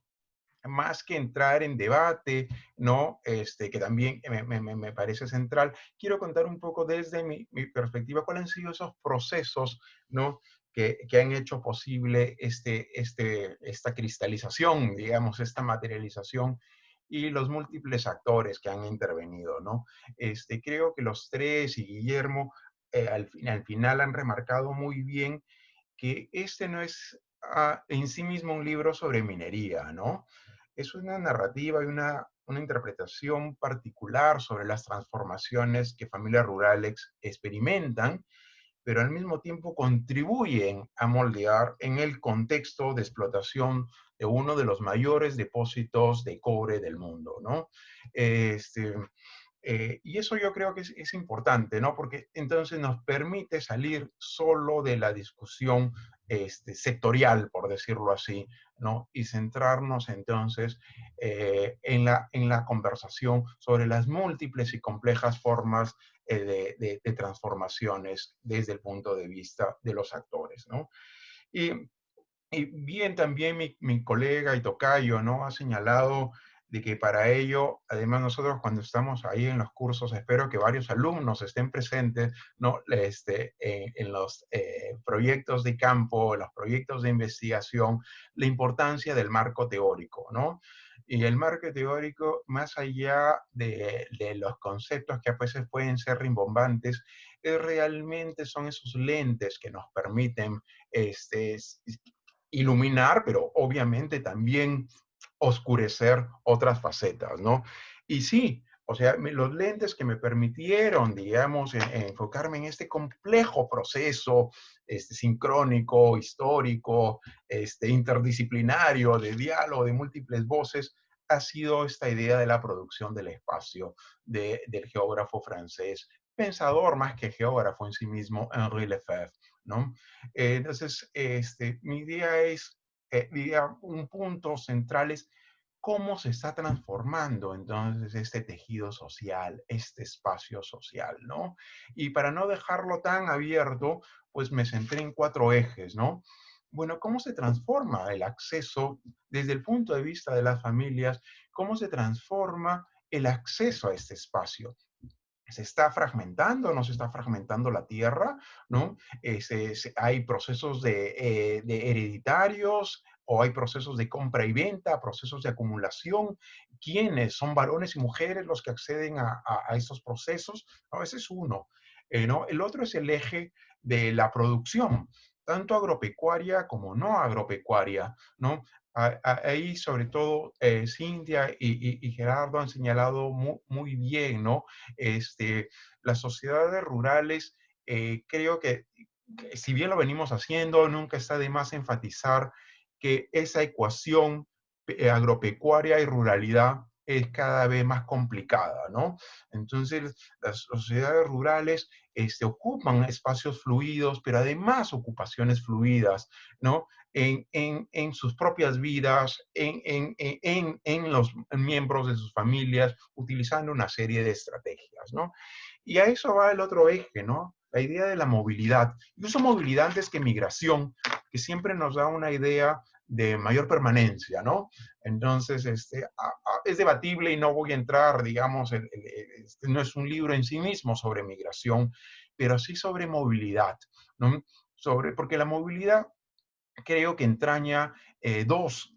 más que entrar en debate, ¿no? Que también me parece central, quiero contar un poco desde mi perspectiva cuáles han sido esos procesos, ¿no? Que han hecho posible esta cristalización, digamos, esta materialización, y los múltiples actores que han intervenido, ¿no? Creo que los tres y Guillermo al final han remarcado muy bien que no es en sí mismo un libro sobre minería, ¿no? Es una narrativa y una interpretación particular sobre las transformaciones que familias rurales experimentan, pero al mismo tiempo contribuyen a moldear en el contexto de explotación de uno de los mayores depósitos de cobre del mundo, ¿no? Y eso yo creo que es importante, ¿no? Porque entonces nos permite salir solo de la discusión sectorial, por decirlo así, ¿no? Y centrarnos entonces en la conversación sobre las múltiples y complejas formas de transformaciones desde el punto de vista de los actores, ¿no? Y bien, también mi colega y tocayo, ¿no? Ha señalado de que para ello, además nosotros cuando estamos ahí en los cursos, espero que varios alumnos estén presentes, ¿no? En los proyectos de campo, los proyectos de investigación, la importancia del marco teórico, ¿no? Y el marco teórico, más allá de los conceptos que a veces pueden ser rimbombantes, realmente son esos lentes que nos permiten iluminar, pero obviamente también oscurecer otras facetas, ¿no? Y sí, o sea, los lentes que me permitieron, digamos, enfocarme en este complejo proceso sincrónico, histórico, interdisciplinario, de diálogo, de múltiples voces, ha sido esta idea de la producción del espacio del geógrafo francés, pensador más que geógrafo en sí mismo, Henri Lefebvre, ¿no? Entonces, mi idea es, un punto central es cómo se está transformando entonces este tejido social, este espacio social, ¿no? Y para no dejarlo tan abierto, pues me centré en 4 ejes, ¿no? Bueno, ¿cómo se transforma el acceso desde el punto de vista de las familias? ¿Cómo se transforma el acceso a este espacio? ¿Se está fragmentando? ¿No se está fragmentando la tierra? ¿No? Hay procesos de hereditarios o hay procesos de compra y venta, procesos de acumulación. ¿Quiénes? ¿Son varones y mujeres los que acceden a estos procesos? No, ese es uno. ¿No? El otro es el eje de la producción, tanto agropecuaria como no agropecuaria, ¿no? Ahí, sobre todo, Cintia y Gerardo han señalado muy bien, ¿no? Las sociedades rurales, creo que si bien lo venimos haciendo, nunca está de más enfatizar que esa ecuación agropecuaria y ruralidad es cada vez más complicada, ¿no? Entonces, las sociedades rurales ocupan espacios fluidos, pero además ocupaciones fluidas, ¿no? En sus propias vidas, en los miembros de sus familias, utilizando una serie de estrategias, ¿no? Y a eso va el otro eje, ¿no? La idea de la movilidad. Incluso movilidad antes que migración, que siempre nos da una idea de mayor permanencia, ¿no? Entonces, es debatible y no voy a entrar, digamos, no es un libro en sí mismo sobre migración, pero sí sobre movilidad, ¿no? Porque la movilidad creo que entraña dos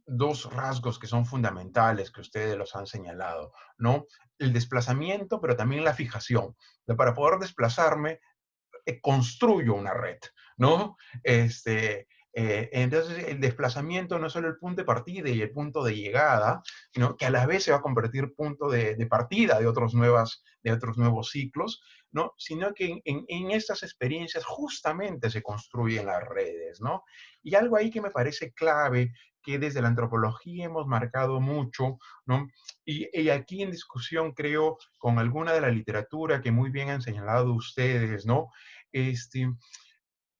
rasgos que son fundamentales, que ustedes los han señalado, ¿no? El desplazamiento, pero también la fijación. Para poder desplazarme, construyo una red, ¿no? Entonces, el desplazamiento no es solo el punto de partida y el punto de llegada, sino que a la vez se va a convertir punto de partida de otros nuevos ciclos, ¿no? Sino que en estas experiencias justamente se construyen las redes, ¿no? Y algo ahí que me parece clave, que desde la antropología hemos marcado mucho, ¿no? Y aquí en discusión, creo, con alguna de la literatura que muy bien han señalado ustedes, ¿no?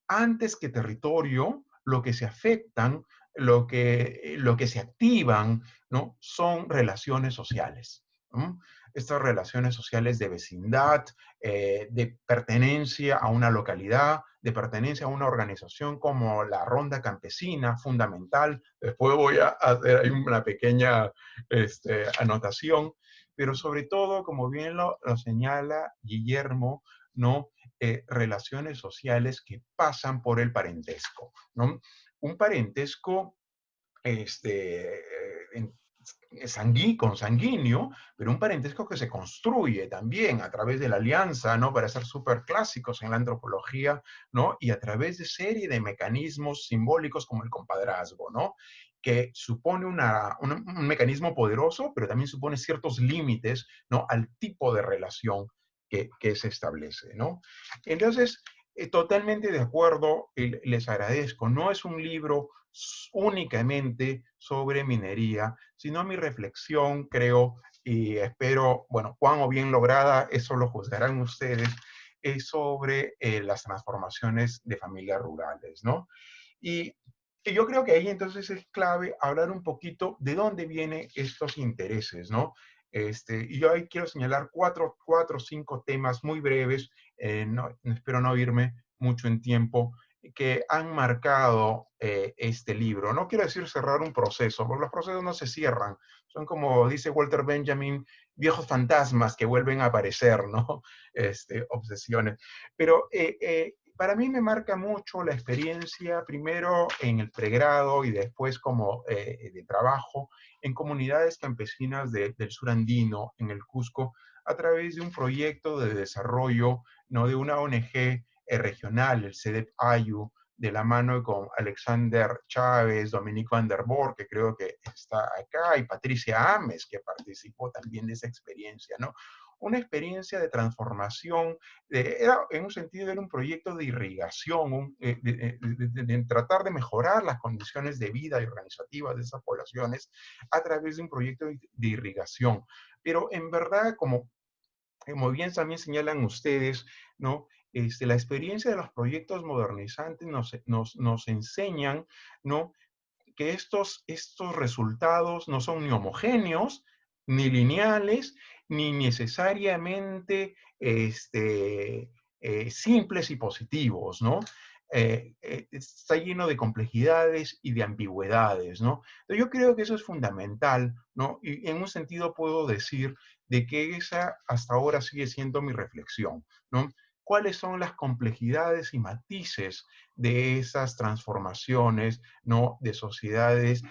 Antes que territorio, lo que se afectan, lo que se activan, ¿no? Son relaciones sociales, ¿no? Estas relaciones sociales de vecindad, de pertenencia a una localidad, de pertenencia a una organización como la Ronda Campesina, fundamental. Después voy a hacer ahí una pequeña anotación, pero sobre todo, como bien lo señala Guillermo, ¿no? Relaciones sociales que pasan por el parentesco, ¿no? Un parentesco consanguíneo, pero un parentesco que se construye también a través de la alianza, ¿no? Para ser súper clásicos en la antropología, ¿no? Y a través de serie de mecanismos simbólicos como el compadrazgo, ¿no? Que supone un mecanismo poderoso, pero también supone ciertos límites, ¿no? Al tipo de relación que se establece, ¿no? Entonces, totalmente de acuerdo, les agradezco. No es un libro únicamente sobre minería, sino mi reflexión, creo, y espero, bueno, cuán o bien lograda, eso lo juzgarán ustedes, es sobre las transformaciones de familias rurales, ¿no? Y yo creo que ahí entonces es clave hablar un poquito de dónde vienen estos intereses, ¿no? Y yo ahí quiero señalar cuatro o cinco temas muy breves, espero no irme mucho en tiempo, que han marcado este libro. No quiero decir cerrar un proceso, porque los procesos no se cierran, son como dice Walter Benjamin, viejos fantasmas que vuelven a aparecer, ¿no? Obsesiones. Pero para mí me marca mucho la experiencia, primero en el pregrado y después como de trabajo en comunidades campesinas del sur andino, en el Cusco, a través de un proyecto de desarrollo, ¿no? De una ONG regional, el CEDEP-AYU, de la mano con Alexander Chávez, Dominique Van der Borg, que creo que está acá, y Patricia Ames, que participó también de esa experiencia, ¿no? Una experiencia de transformación, en un sentido era un proyecto de irrigación, de tratar de mejorar las condiciones de vida y organizativas de esas poblaciones a través de un proyecto de irrigación. Pero en verdad, como bien también señalan ustedes, ¿no? La experiencia de los proyectos modernizantes nos enseñan, ¿no? Que estos resultados no son ni homogéneos, ni lineales, ni necesariamente simples y positivos, ¿no? Está lleno de complejidades y de ambigüedades, ¿no? Entonces yo creo que eso es fundamental, ¿no? Y en un sentido puedo decir de que esa hasta ahora sigue siendo mi reflexión, ¿no? ¿Cuáles son las complejidades y matices de esas transformaciones, ¿no? De sociedades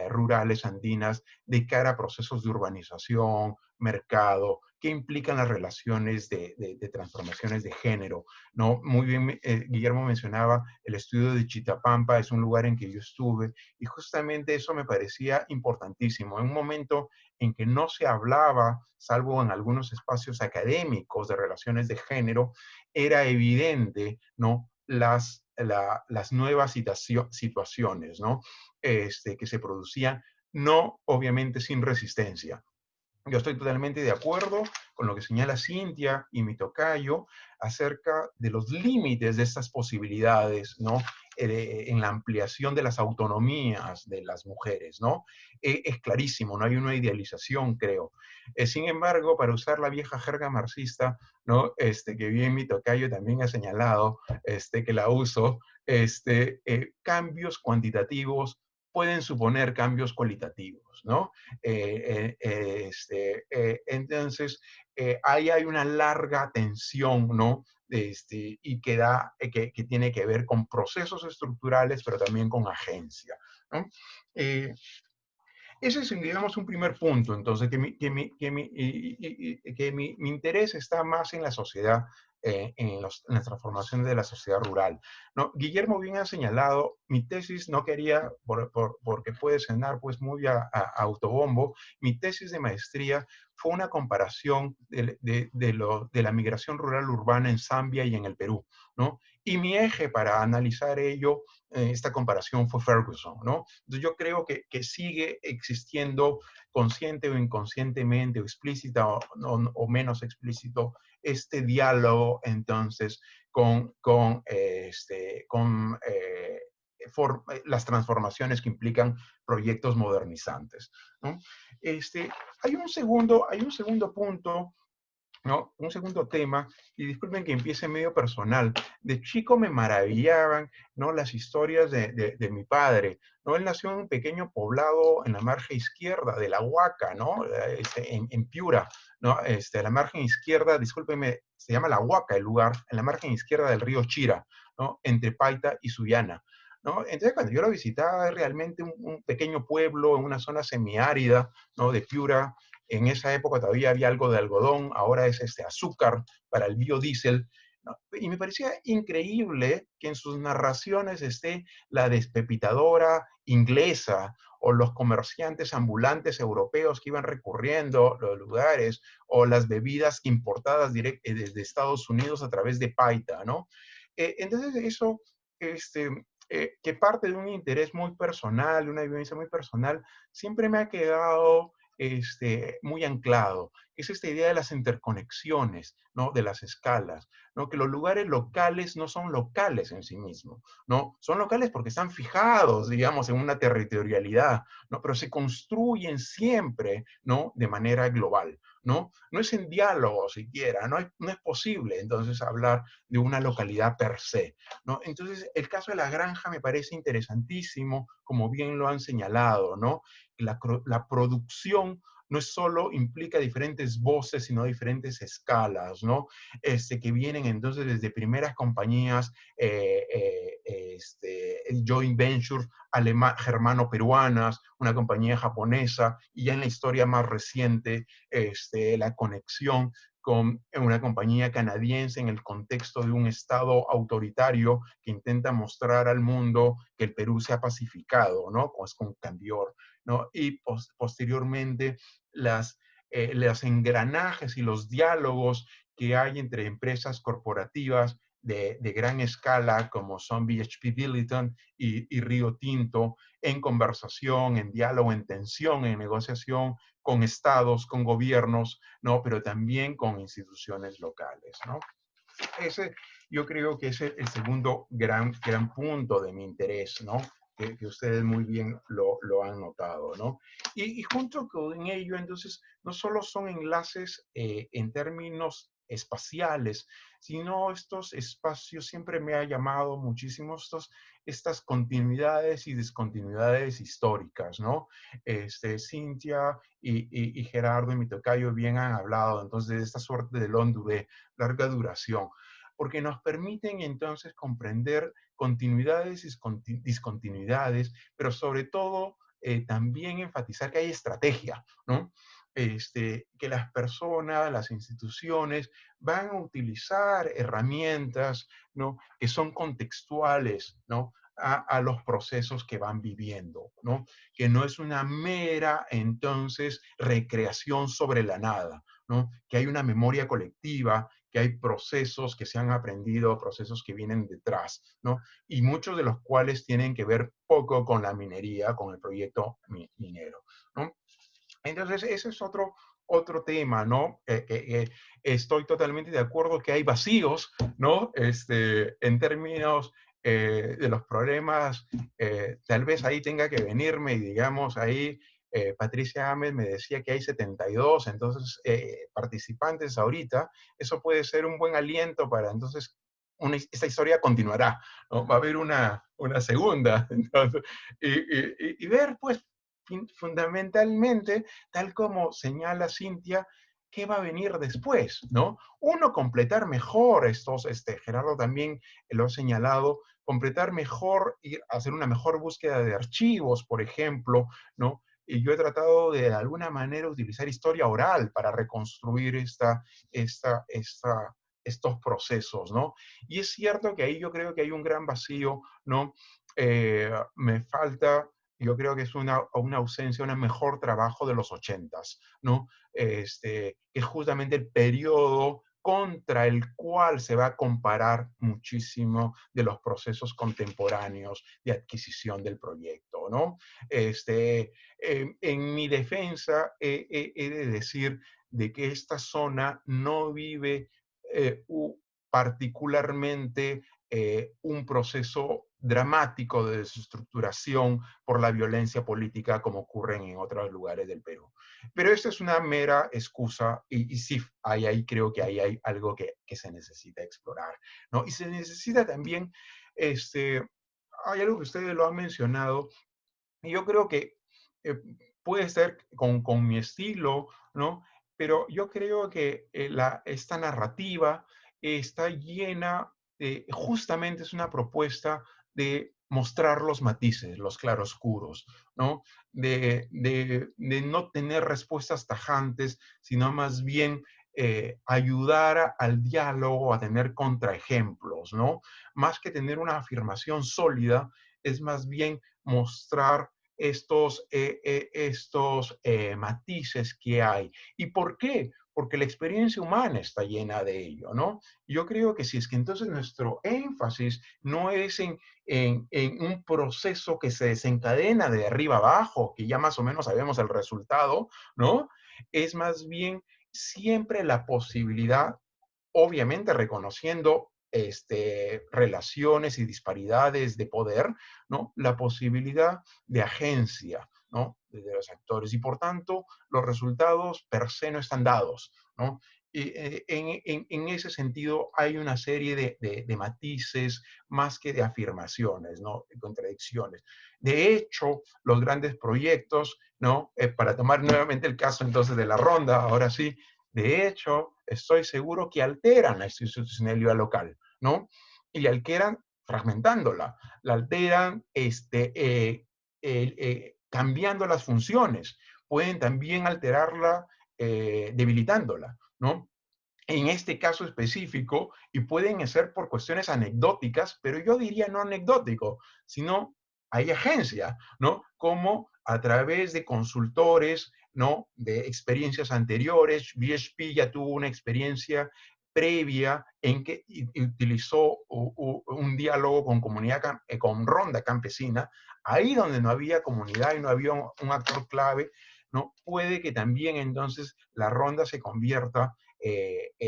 rurales andinas de cara a procesos de urbanización, mercado, que implican las relaciones de transformaciones de género, ¿no? Muy bien, Guillermo mencionaba el estudio de Chitapampa, es un lugar en que yo estuve, y justamente eso me parecía importantísimo. En un momento en que no se hablaba, salvo en algunos espacios académicos de relaciones de género, era evidente, ¿no? Las nuevas situaciones, ¿no? Que se producían, no obviamente sin resistencia. Yo estoy totalmente de acuerdo con lo que señala Cintia y mi tocayo acerca de los límites de estas posibilidades, ¿no? En la ampliación de las autonomías de las mujeres, ¿no? Es clarísimo, no hay una idealización, creo. Sin embargo, para usar la vieja jerga marxista, ¿no? Que bien mi tocayo también ha señalado, que la uso, cambios cuantitativos pueden suponer cambios cualitativos, ¿no? Entonces, ahí hay una larga tensión, ¿no? Y que tiene que ver con procesos estructurales, pero también con agencia, ¿no? Ese es, digamos, un primer punto, entonces, mi interés está más en la sociedad, en las transformaciones de la sociedad rural, ¿no? Guillermo bien ha señalado, mi tesis no quería, porque puede sonar pues muy a autobombo, mi tesis de maestría fue una comparación de la migración rural urbana en Zambia y en el Perú, ¿no? Y mi eje para analizar ello, esta comparación fue Ferguson, ¿no? Entonces yo creo que sigue existiendo consciente o inconscientemente, o explícita o menos explícito, este diálogo entonces con las transformaciones que implican proyectos modernizantes, ¿no? Hay un segundo punto, ¿no? Un segundo tema, y disculpen que empiece medio personal. De chico me maravillaban, ¿no? Las historias de mi padre, ¿no? Él nació en un pequeño poblado en la margen izquierda de la Huaca, ¿no? En Piura, ¿no? A la margen izquierda, discúlpenme, se llama La Huaca el lugar, en la margen izquierda del río Chira, ¿no? Entre Paita y Sullana, ¿no? Entonces, cuando yo lo visitaba, es realmente un pequeño pueblo en una zona semiárida, ¿no? De Piura. En esa época todavía había algo de algodón, ahora es azúcar para el biodiesel, ¿no? Y me parecía increíble que en sus narraciones esté la despepitadora inglesa o los comerciantes ambulantes europeos que iban recurriendo a los lugares, o las bebidas importadas desde Estados Unidos a través de Paita, ¿no? Entonces eso, que parte de un interés muy personal, una vivencia muy personal, siempre me ha quedado muy anclado. Es esta idea de las interconexiones, ¿no? De las escalas, ¿no? Que los lugares locales no son locales en sí mismos, ¿no? Son locales porque están fijados, digamos, en una territorialidad, ¿no? Pero se construyen siempre, ¿no? De manera global, ¿no? No es en diálogo siquiera, no es posible entonces hablar de una localidad per se, ¿no? Entonces, el caso de la granja me parece interesantísimo, como bien lo han señalado, ¿no? La producción no es solo implica diferentes voces, sino diferentes escalas, ¿no? Que vienen entonces desde primeras compañías, joint ventures germano-peruanas, una compañía japonesa, y ya en la historia más reciente, la conexión con una compañía canadiense en el contexto de un Estado autoritario que intenta mostrar al mundo que el Perú se ha pacificado, ¿no? Pues con Candior, ¿no? Y posteriormente los engranajes y los diálogos que hay entre empresas corporativas de gran escala como son BHP Billiton y Río Tinto, en conversación, en diálogo, en tensión, en negociación con estados, con gobiernos, ¿no? Pero también con instituciones locales, ¿no? Yo creo que ese es el segundo gran punto de mi interés, ¿no? Que ustedes muy bien lo han notado, ¿no? Y junto con ello, entonces, no solo son enlaces en términos espaciales, sino estos espacios siempre me ha llamado muchísimo estas continuidades y discontinuidades históricas, ¿no? Cintia y Gerardo y mi tocayo bien han hablado entonces de esta suerte de long durée, larga duración, porque nos permiten entonces comprender continuidades y discontinuidades, pero sobre todo también enfatizar que hay estrategia, ¿no? Que las personas, las instituciones van a utilizar herramientas, ¿no? Que son contextuales, ¿no? A los procesos que van viviendo, ¿no? Que no es una mera, entonces, recreación sobre la nada, ¿no? Que hay una memoria colectiva, que hay procesos que se han aprendido, procesos que vienen detrás, ¿no? Y muchos de los cuales tienen que ver poco con la minería, con el proyecto minero, ¿no? Entonces, ese es otro tema, ¿no? Estoy totalmente de acuerdo que hay vacíos, ¿no? En términos de los problemas, tal vez ahí tenga que venirme y digamos ahí, Patricia Ames me decía que hay 72, entonces, participantes ahorita, eso puede ser un buen aliento para entonces esta historia continuará, ¿no? Va a haber una segunda, entonces, y ver, pues, fundamentalmente, tal como señala Cintia, ¿qué va a venir después? ¿No? Uno, completar mejor Gerardo también lo ha señalado, completar mejor y hacer una mejor búsqueda de archivos, por ejemplo, ¿no? Y yo he tratado de alguna manera utilizar historia oral para reconstruir estos procesos, ¿no? Y es cierto que ahí yo creo que hay un gran vacío, ¿no? Me falta, yo creo que es una ausencia, un mejor trabajo de los 80s, ¿no? Que es justamente el periodo contra el cual se va a comparar muchísimo de los procesos contemporáneos de adquisición del proyecto, ¿no? En mi defensa, he de decir de que esta zona no vive particularmente un proceso dramático de desestructuración por la violencia política como ocurre en otros lugares del Perú. Pero esta es una mera excusa y sí, ahí creo que hay algo que se necesita explorar, ¿no? Y se necesita también, hay algo que ustedes lo han mencionado, y yo creo que puede ser con mi estilo, ¿no? Pero yo creo que esta narrativa está llena, justamente es una propuesta de mostrar los matices, los claroscuros, ¿no? De no tener respuestas tajantes, sino más bien ayudar al diálogo a tener contraejemplos, ¿no? Más que tener una afirmación sólida, es más bien mostrar estos matices que hay. ¿Y por qué? Porque la experiencia humana está llena de ello, ¿no? Yo creo que si es que entonces nuestro énfasis no es en un proceso que se desencadena de arriba abajo, que ya más o menos sabemos el resultado, ¿no? Es más bien siempre la posibilidad, obviamente reconociendo relaciones y disparidades de poder, ¿no? La posibilidad de agencia, ¿no? De los actores. Y por tanto, los resultados per se no están dados, ¿no? En ese sentido hay una serie de matices más que de afirmaciones, ¿no? De contradicciones. De hecho, los grandes proyectos, ¿no? Para tomar nuevamente el caso entonces de la ronda, ahora sí, de hecho, estoy seguro que alteran la institucionalidad local, ¿no? Y la alteran fragmentándola, la alteran cambiando las funciones, pueden también alterarla debilitándola, ¿no? En este caso específico, y pueden ser por cuestiones anecdóticas, pero yo diría no anecdótico, sino hay agencia, ¿no? Como a través de consultores, ¿no? De experiencias anteriores, BHP ya tuvo una experiencia previa en que utilizó un diálogo con comunidad, con ronda campesina, ahí donde no había comunidad y no había un actor clave, ¿no? Puede que también entonces la ronda se convierta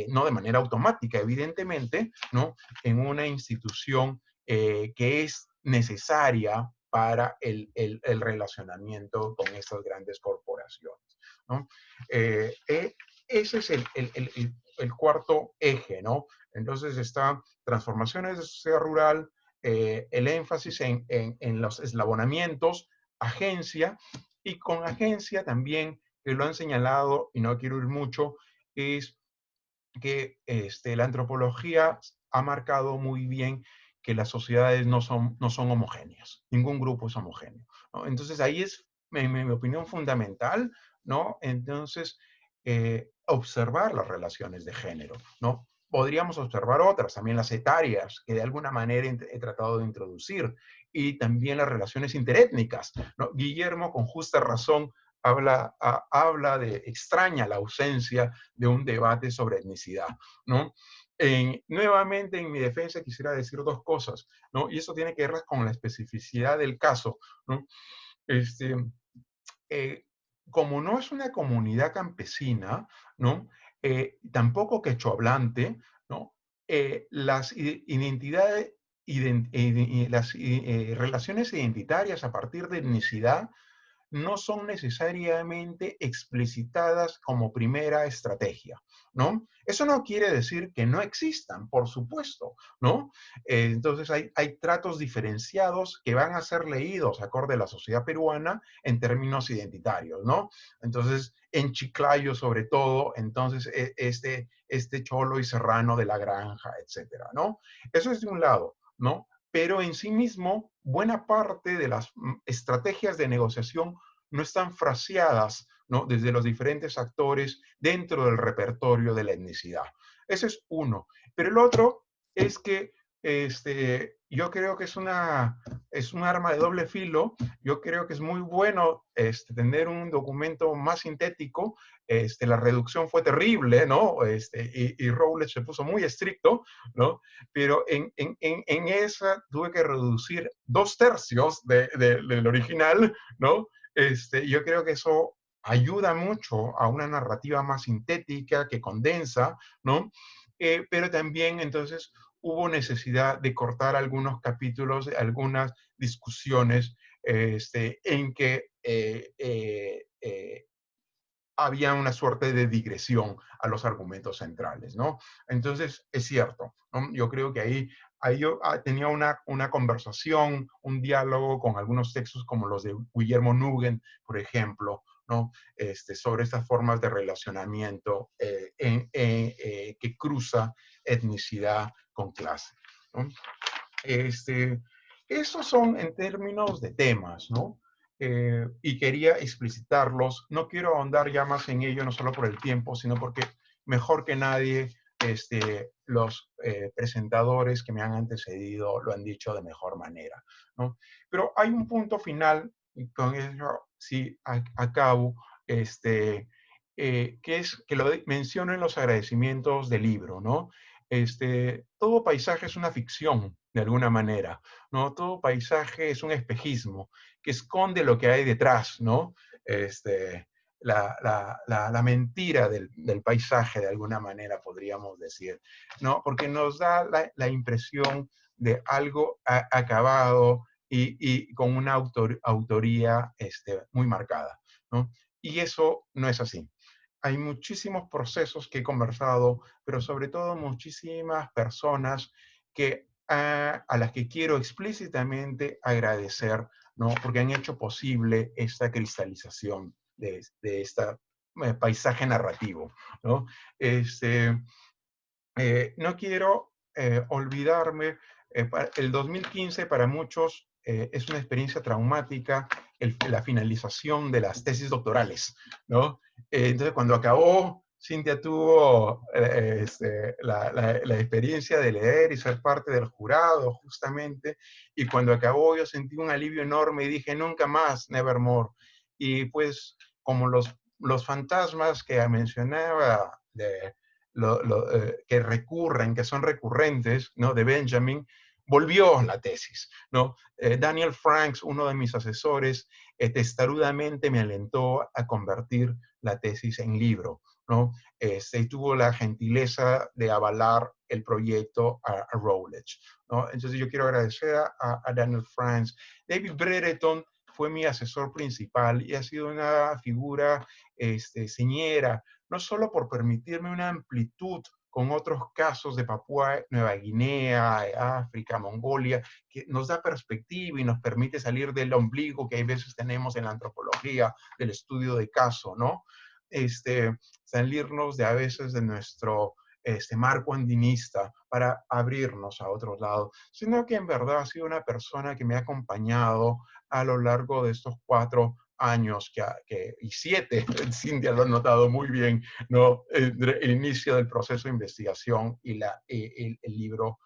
no de manera automática, evidentemente, ¿no? En una institución que es necesaria para el relacionamiento con estas grandes corporaciones, ¿no? Ese es el cuarto eje, ¿no? Entonces está transformaciones de sociedad rural, el énfasis en los eslabonamientos, agencia, y con agencia también, que lo han señalado, y no quiero ir mucho, es que la antropología ha marcado muy bien que las sociedades no son homogéneas, ningún grupo es homogéneo, ¿no? Entonces ahí es, en mi opinión, fundamental, ¿no? Entonces, observar las relaciones de género, ¿no? Podríamos observar otras, también las etarias, que de alguna manera he tratado de introducir, y también las relaciones interétnicas, ¿no? Guillermo, con justa razón, extraña la ausencia de un debate sobre etnicidad, ¿no? Nuevamente, en mi defensa quisiera decir dos cosas, ¿no? Y eso tiene que ver con la especificidad del caso, ¿no? Este, eh, Como no es una comunidad campesina, ¿no? Tampoco quechohablante, ¿no? Las identidades, las relaciones identitarias a partir de etnicidad no son necesariamente explicitadas como primera estrategia, ¿no? Eso no quiere decir que no existan, por supuesto, ¿no? Entonces hay tratos diferenciados que van a ser leídos acorde a la sociedad peruana en términos identitarios, ¿no? Entonces, en Chiclayo sobre todo, entonces este cholo y serrano de la granja, etcétera, ¿no? Eso es de un lado, ¿no? Pero en sí mismo, buena parte de las estrategias de negociación no están fraseadas, ¿no? Desde los diferentes actores dentro del repertorio de la etnicidad. Ese es uno. Pero el otro es que yo creo que es un arma de doble filo. Yo creo que es muy bueno tener un documento más sintético. La reducción fue terrible, ¿no? Y Rowlett se puso muy estricto, ¿no? Pero en esa tuve que reducir 2/3 del original, ¿no? Yo creo que eso ayuda mucho a una narrativa más sintética, que condensa, ¿no? Pero también entonces hubo necesidad de cortar algunos capítulos, algunas discusiones en que había una suerte de digresión a los argumentos centrales, ¿no? Entonces, es cierto, ¿no? Yo creo que ahí yo tenía una conversación, un diálogo con algunos textos como los de Guillermo Nugent, por ejemplo, ¿no? Sobre estas formas de relacionamiento que cruza etnicidad con clase, ¿no? Esos son en términos de temas, ¿no? Y quería explicitarlos. No quiero ahondar ya más en ello, no solo por el tiempo, sino porque mejor que nadie los presentadores que me han antecedido lo han dicho de mejor manera, ¿no? Pero hay un punto final, y con eso sí acabo, que es que lo menciono en los agradecimientos del libro, ¿no? Todo paisaje es una ficción, de alguna manera, ¿no? Todo paisaje es un espejismo que esconde lo que hay detrás, ¿no? La mentira del paisaje, de alguna manera, podríamos decir, ¿no? Porque nos da la impresión de algo acabado y con una autoría muy marcada, ¿no? Y eso no es así. hay muchísimos procesos que he conversado, pero sobre todo muchísimas personas que, a las que quiero explícitamente agradecer, ¿no? Porque han hecho posible esta cristalización de este paisaje narrativo, ¿no? No quiero olvidarme, el 2015 para muchos es una experiencia traumática, la finalización de las tesis doctorales, ¿no? Entonces, cuando acabó, Cintia tuvo la experiencia de leer y ser parte del jurado, justamente, y cuando acabó yo sentí un alivio enorme y dije, nunca más, nevermore. Y pues, como los fantasmas que mencionaba que recurren, que son recurrentes, ¿no? De Benjamin, volvió la tesis, ¿no? Daniel Franks, uno de mis asesores, testarudamente me alentó a convertir la tesis en libro, ¿no? Y tuvo la gentileza de avalar el proyecto a Routledge, ¿no? Entonces yo quiero agradecer a Daniel Franks. David Brereton fue mi asesor principal y ha sido una figura señera, no solo por permitirme una amplitud con otros casos de Papúa Nueva Guinea, África, Mongolia, que nos da perspectiva y nos permite salir del ombligo que a veces tenemos en la antropología, del estudio de caso, ¿no? Salirnos de a veces de nuestro marco andinista para abrirnos a otros lados, sino que en verdad ha sido una persona que me ha acompañado a lo largo de estos 4 años y 7, Cintia lo ha notado muy bien, ¿no? El inicio del proceso de investigación y el libro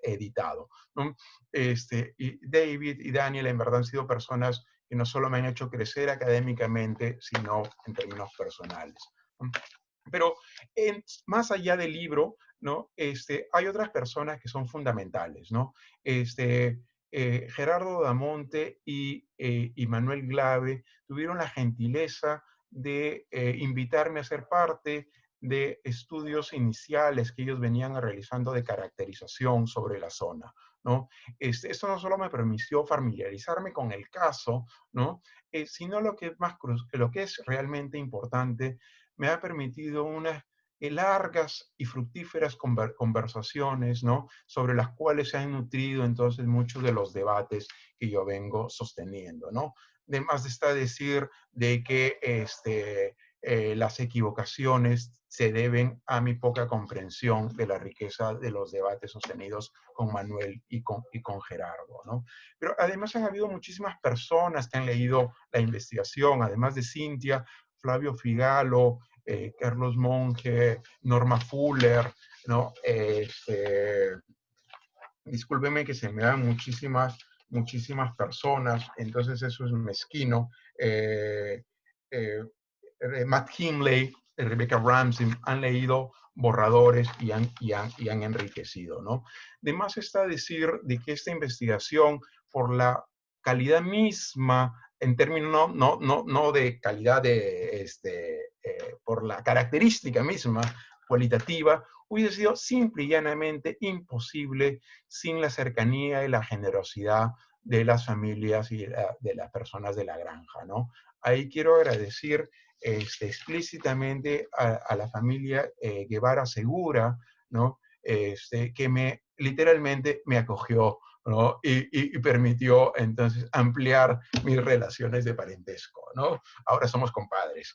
editado, ¿no? Y David y Daniel en verdad han sido personas que no solo me han hecho crecer académicamente, sino en términos personales, ¿no? Pero más allá del libro, ¿no? Hay otras personas que son fundamentales, ¿no? Gerardo Damonte y Manuel Glave tuvieron la gentileza de invitarme a ser parte de estudios iniciales que ellos venían realizando de caracterización sobre la zona, ¿no? Esto no solo me permitió familiarizarme con el caso, ¿no? Sino lo que es realmente importante, me ha permitido unas largas y fructíferas conversaciones, ¿no? Sobre las cuales se han nutrido entonces muchos de los debates que yo vengo sosteniendo, ¿no? Además está decir de que las equivocaciones se deben a mi poca comprensión de la riqueza de los debates sostenidos con Manuel y con Gerardo, ¿no? Pero además han habido muchísimas personas que han leído la investigación, además de Cintia, Flavio Figalo, Carlos Monge, Norma Fuller, ¿no? Discúlpeme que se me dan muchísimas personas, entonces eso es mezquino. Matt Himley, Rebecca Ramsey han leído borradores y han enriquecido, ¿no? Además está decir de que esta investigación, por la calidad misma, en términos no de calidad por la característica misma cualitativa, hubiese sido simple y llanamente imposible sin la cercanía y la generosidad de las familias y de las personas de la granja, ¿no? Ahí quiero agradecer explícitamente a la familia Guevara Segura, ¿no? Que literalmente me acogió, ¿no? Y permitió entonces ampliar mis relaciones de parentesco, ¿no? Ahora somos compadres.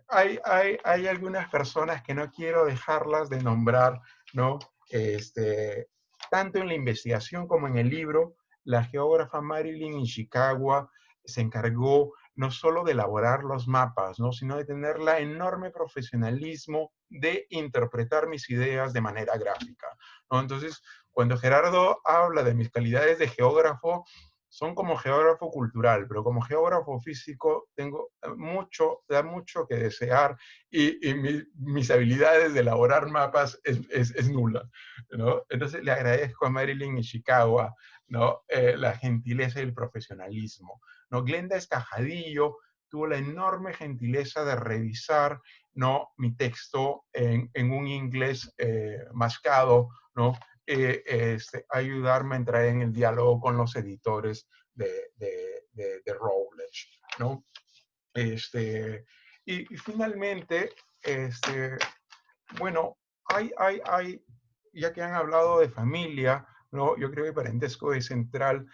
Hay algunas personas que no quiero dejarlas de nombrar, ¿no? Tanto en la investigación como en el libro, la geógrafa Marilyn Ishikawa se encargó no solo de elaborar los mapas, ¿no? Sino de tener la enorme profesionalismo de interpretar mis ideas de manera gráfica, ¿no? Entonces, cuando Gerardo habla de mis calidades de geógrafo, son como geógrafo cultural, pero como geógrafo físico tengo da mucho que desear y mis habilidades de elaborar mapas es nula, ¿no? Entonces le agradezco a Marilyn Ishikawa, ¿no? La gentileza y el profesionalismo, ¿no? Glenda Escajadillo tuvo la enorme gentileza de revisar, ¿no? Mi texto en un inglés mascado, ¿no? Ayudarme a entrar en el diálogo con los editores de Routledge, ¿no? Y finalmente, bueno, ya que han hablado de familia, ¿no? Yo creo que parentesco es central.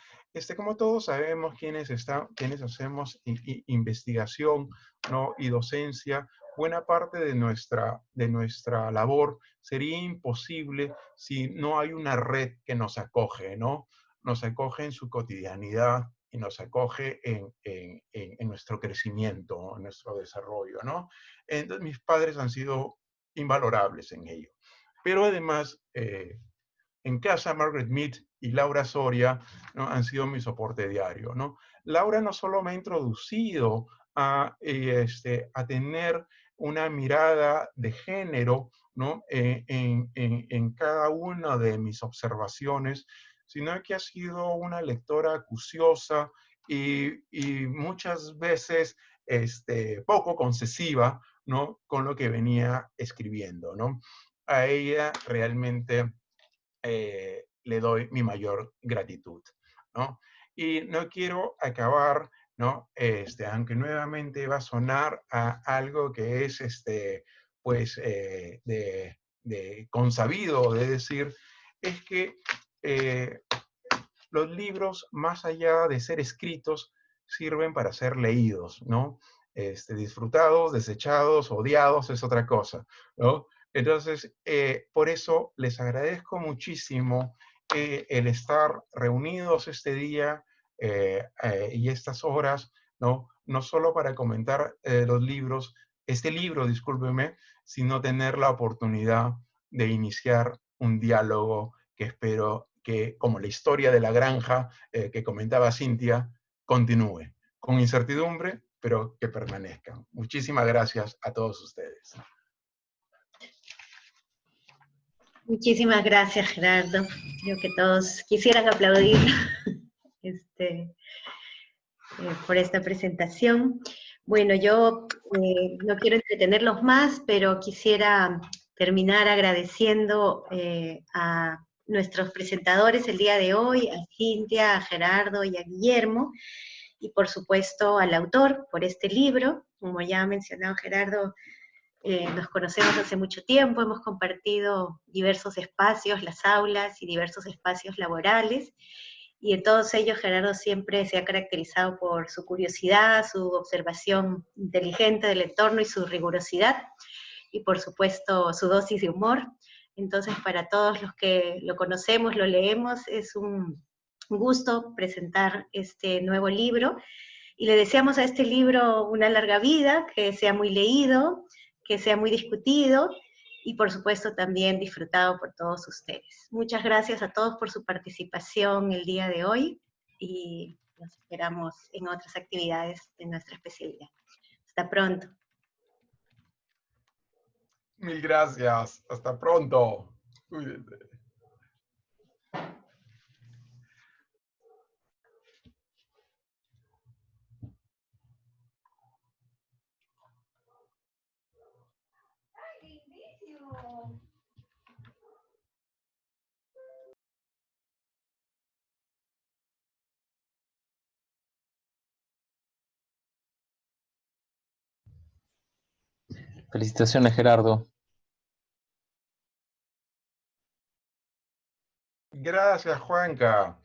Como todos sabemos, quienes hacemos investigación, ¿no? Y docencia, buena parte de nuestra labor sería imposible si no hay una red que nos acoge, ¿no? Nos acoge en su cotidianidad y nos acoge en nuestro crecimiento, en nuestro desarrollo, ¿no? Entonces, mis padres han sido invalorables en ello. Pero además, en casa, Margaret Mead y Laura Soria, ¿no? Han sido mi soporte diario, ¿no? Laura no solo me ha introducido a tener una mirada de género, ¿no? En cada una de mis observaciones, sino que ha sido una lectora acuciosa y muchas veces poco concesiva, ¿no? Con lo que venía escribiendo, ¿no? A ella realmente le doy mi mayor gratitud, ¿no? Y no quiero acabar, ¿no? Aunque nuevamente va a sonar a algo que es, pues, de consabido, de decir, es que los libros, más allá de ser escritos, sirven para ser leídos, ¿no? Disfrutados, desechados, odiados, es otra cosa, ¿no? Entonces, por eso les agradezco muchísimo el estar reunidos este día y estas horas, ¿no? No solo para comentar los libros, este libro, discúlpeme, sino tener la oportunidad de iniciar un diálogo que espero que, como la historia de la granja que comentaba Cintia, continúe con incertidumbre, pero que permanezca. Muchísimas gracias a todos ustedes. Muchísimas gracias, Gerardo. Creo que todos quisieran aplaudir por esta presentación. Bueno, yo no quiero entretenerlos más, pero quisiera terminar agradeciendo a nuestros presentadores el día de hoy, a Cintia, a Gerardo y a Guillermo, y por supuesto al autor por este libro. Como ya ha mencionado Gerardo, nos conocemos hace mucho tiempo, hemos compartido diversos espacios, las aulas y diversos espacios laborales, y en todos ellos Gerardo siempre se ha caracterizado por su curiosidad, su observación inteligente del entorno y su rigurosidad, y por supuesto su dosis de humor. Entonces, para todos los que lo conocemos, lo leemos, es un gusto presentar este nuevo libro, y le deseamos a este libro una larga vida, que sea muy leído, que sea muy discutido, y por supuesto también disfrutado por todos ustedes. Muchas gracias a todos por su participación el día de hoy, y nos esperamos en otras actividades de nuestra especialidad. Hasta pronto. Mil gracias. Hasta pronto. Cuídense. Felicitaciones, Gerardo. Gracias, Juanca.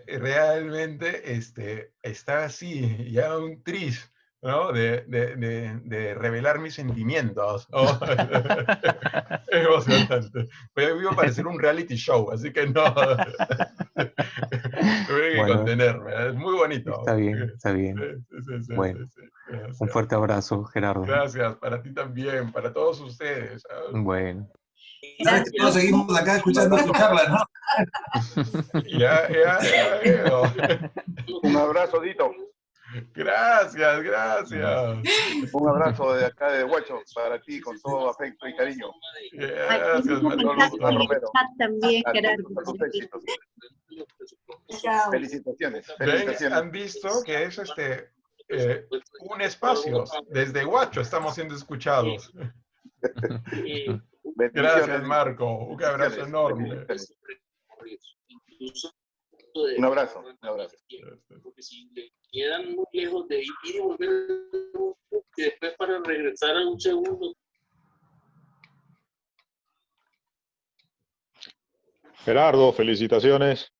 Realmente está así, ya un tris, ¿no? De revelar mis sentimientos, ¿no? Es emocionante. Pero iba a parecer un reality show, así que no. Tuve que Bueno, contenerme. Es muy bonito. Está bien, está bien. Sí, Bueno, gracias. un fuerte abrazo, Gerardo. Gracias, para ti también, para todos ustedes. Bueno. ¿Sabes que todos seguimos acá escuchando tu charla, no? Ya veo. Un abrazo, Dito. Gracias. Un abrazo de acá de Huacho para ti con todo afecto y cariño. Gracias, también, Gerardo. Éxitos. Felicitaciones. Han visto que es un espacio. Desde Huacho estamos siendo escuchados. Gracias, Marco. Un abrazo enorme. Un abrazo. quedan muy lejos de ir y volver, y después para regresar a un segundo. Gerardo, felicitaciones.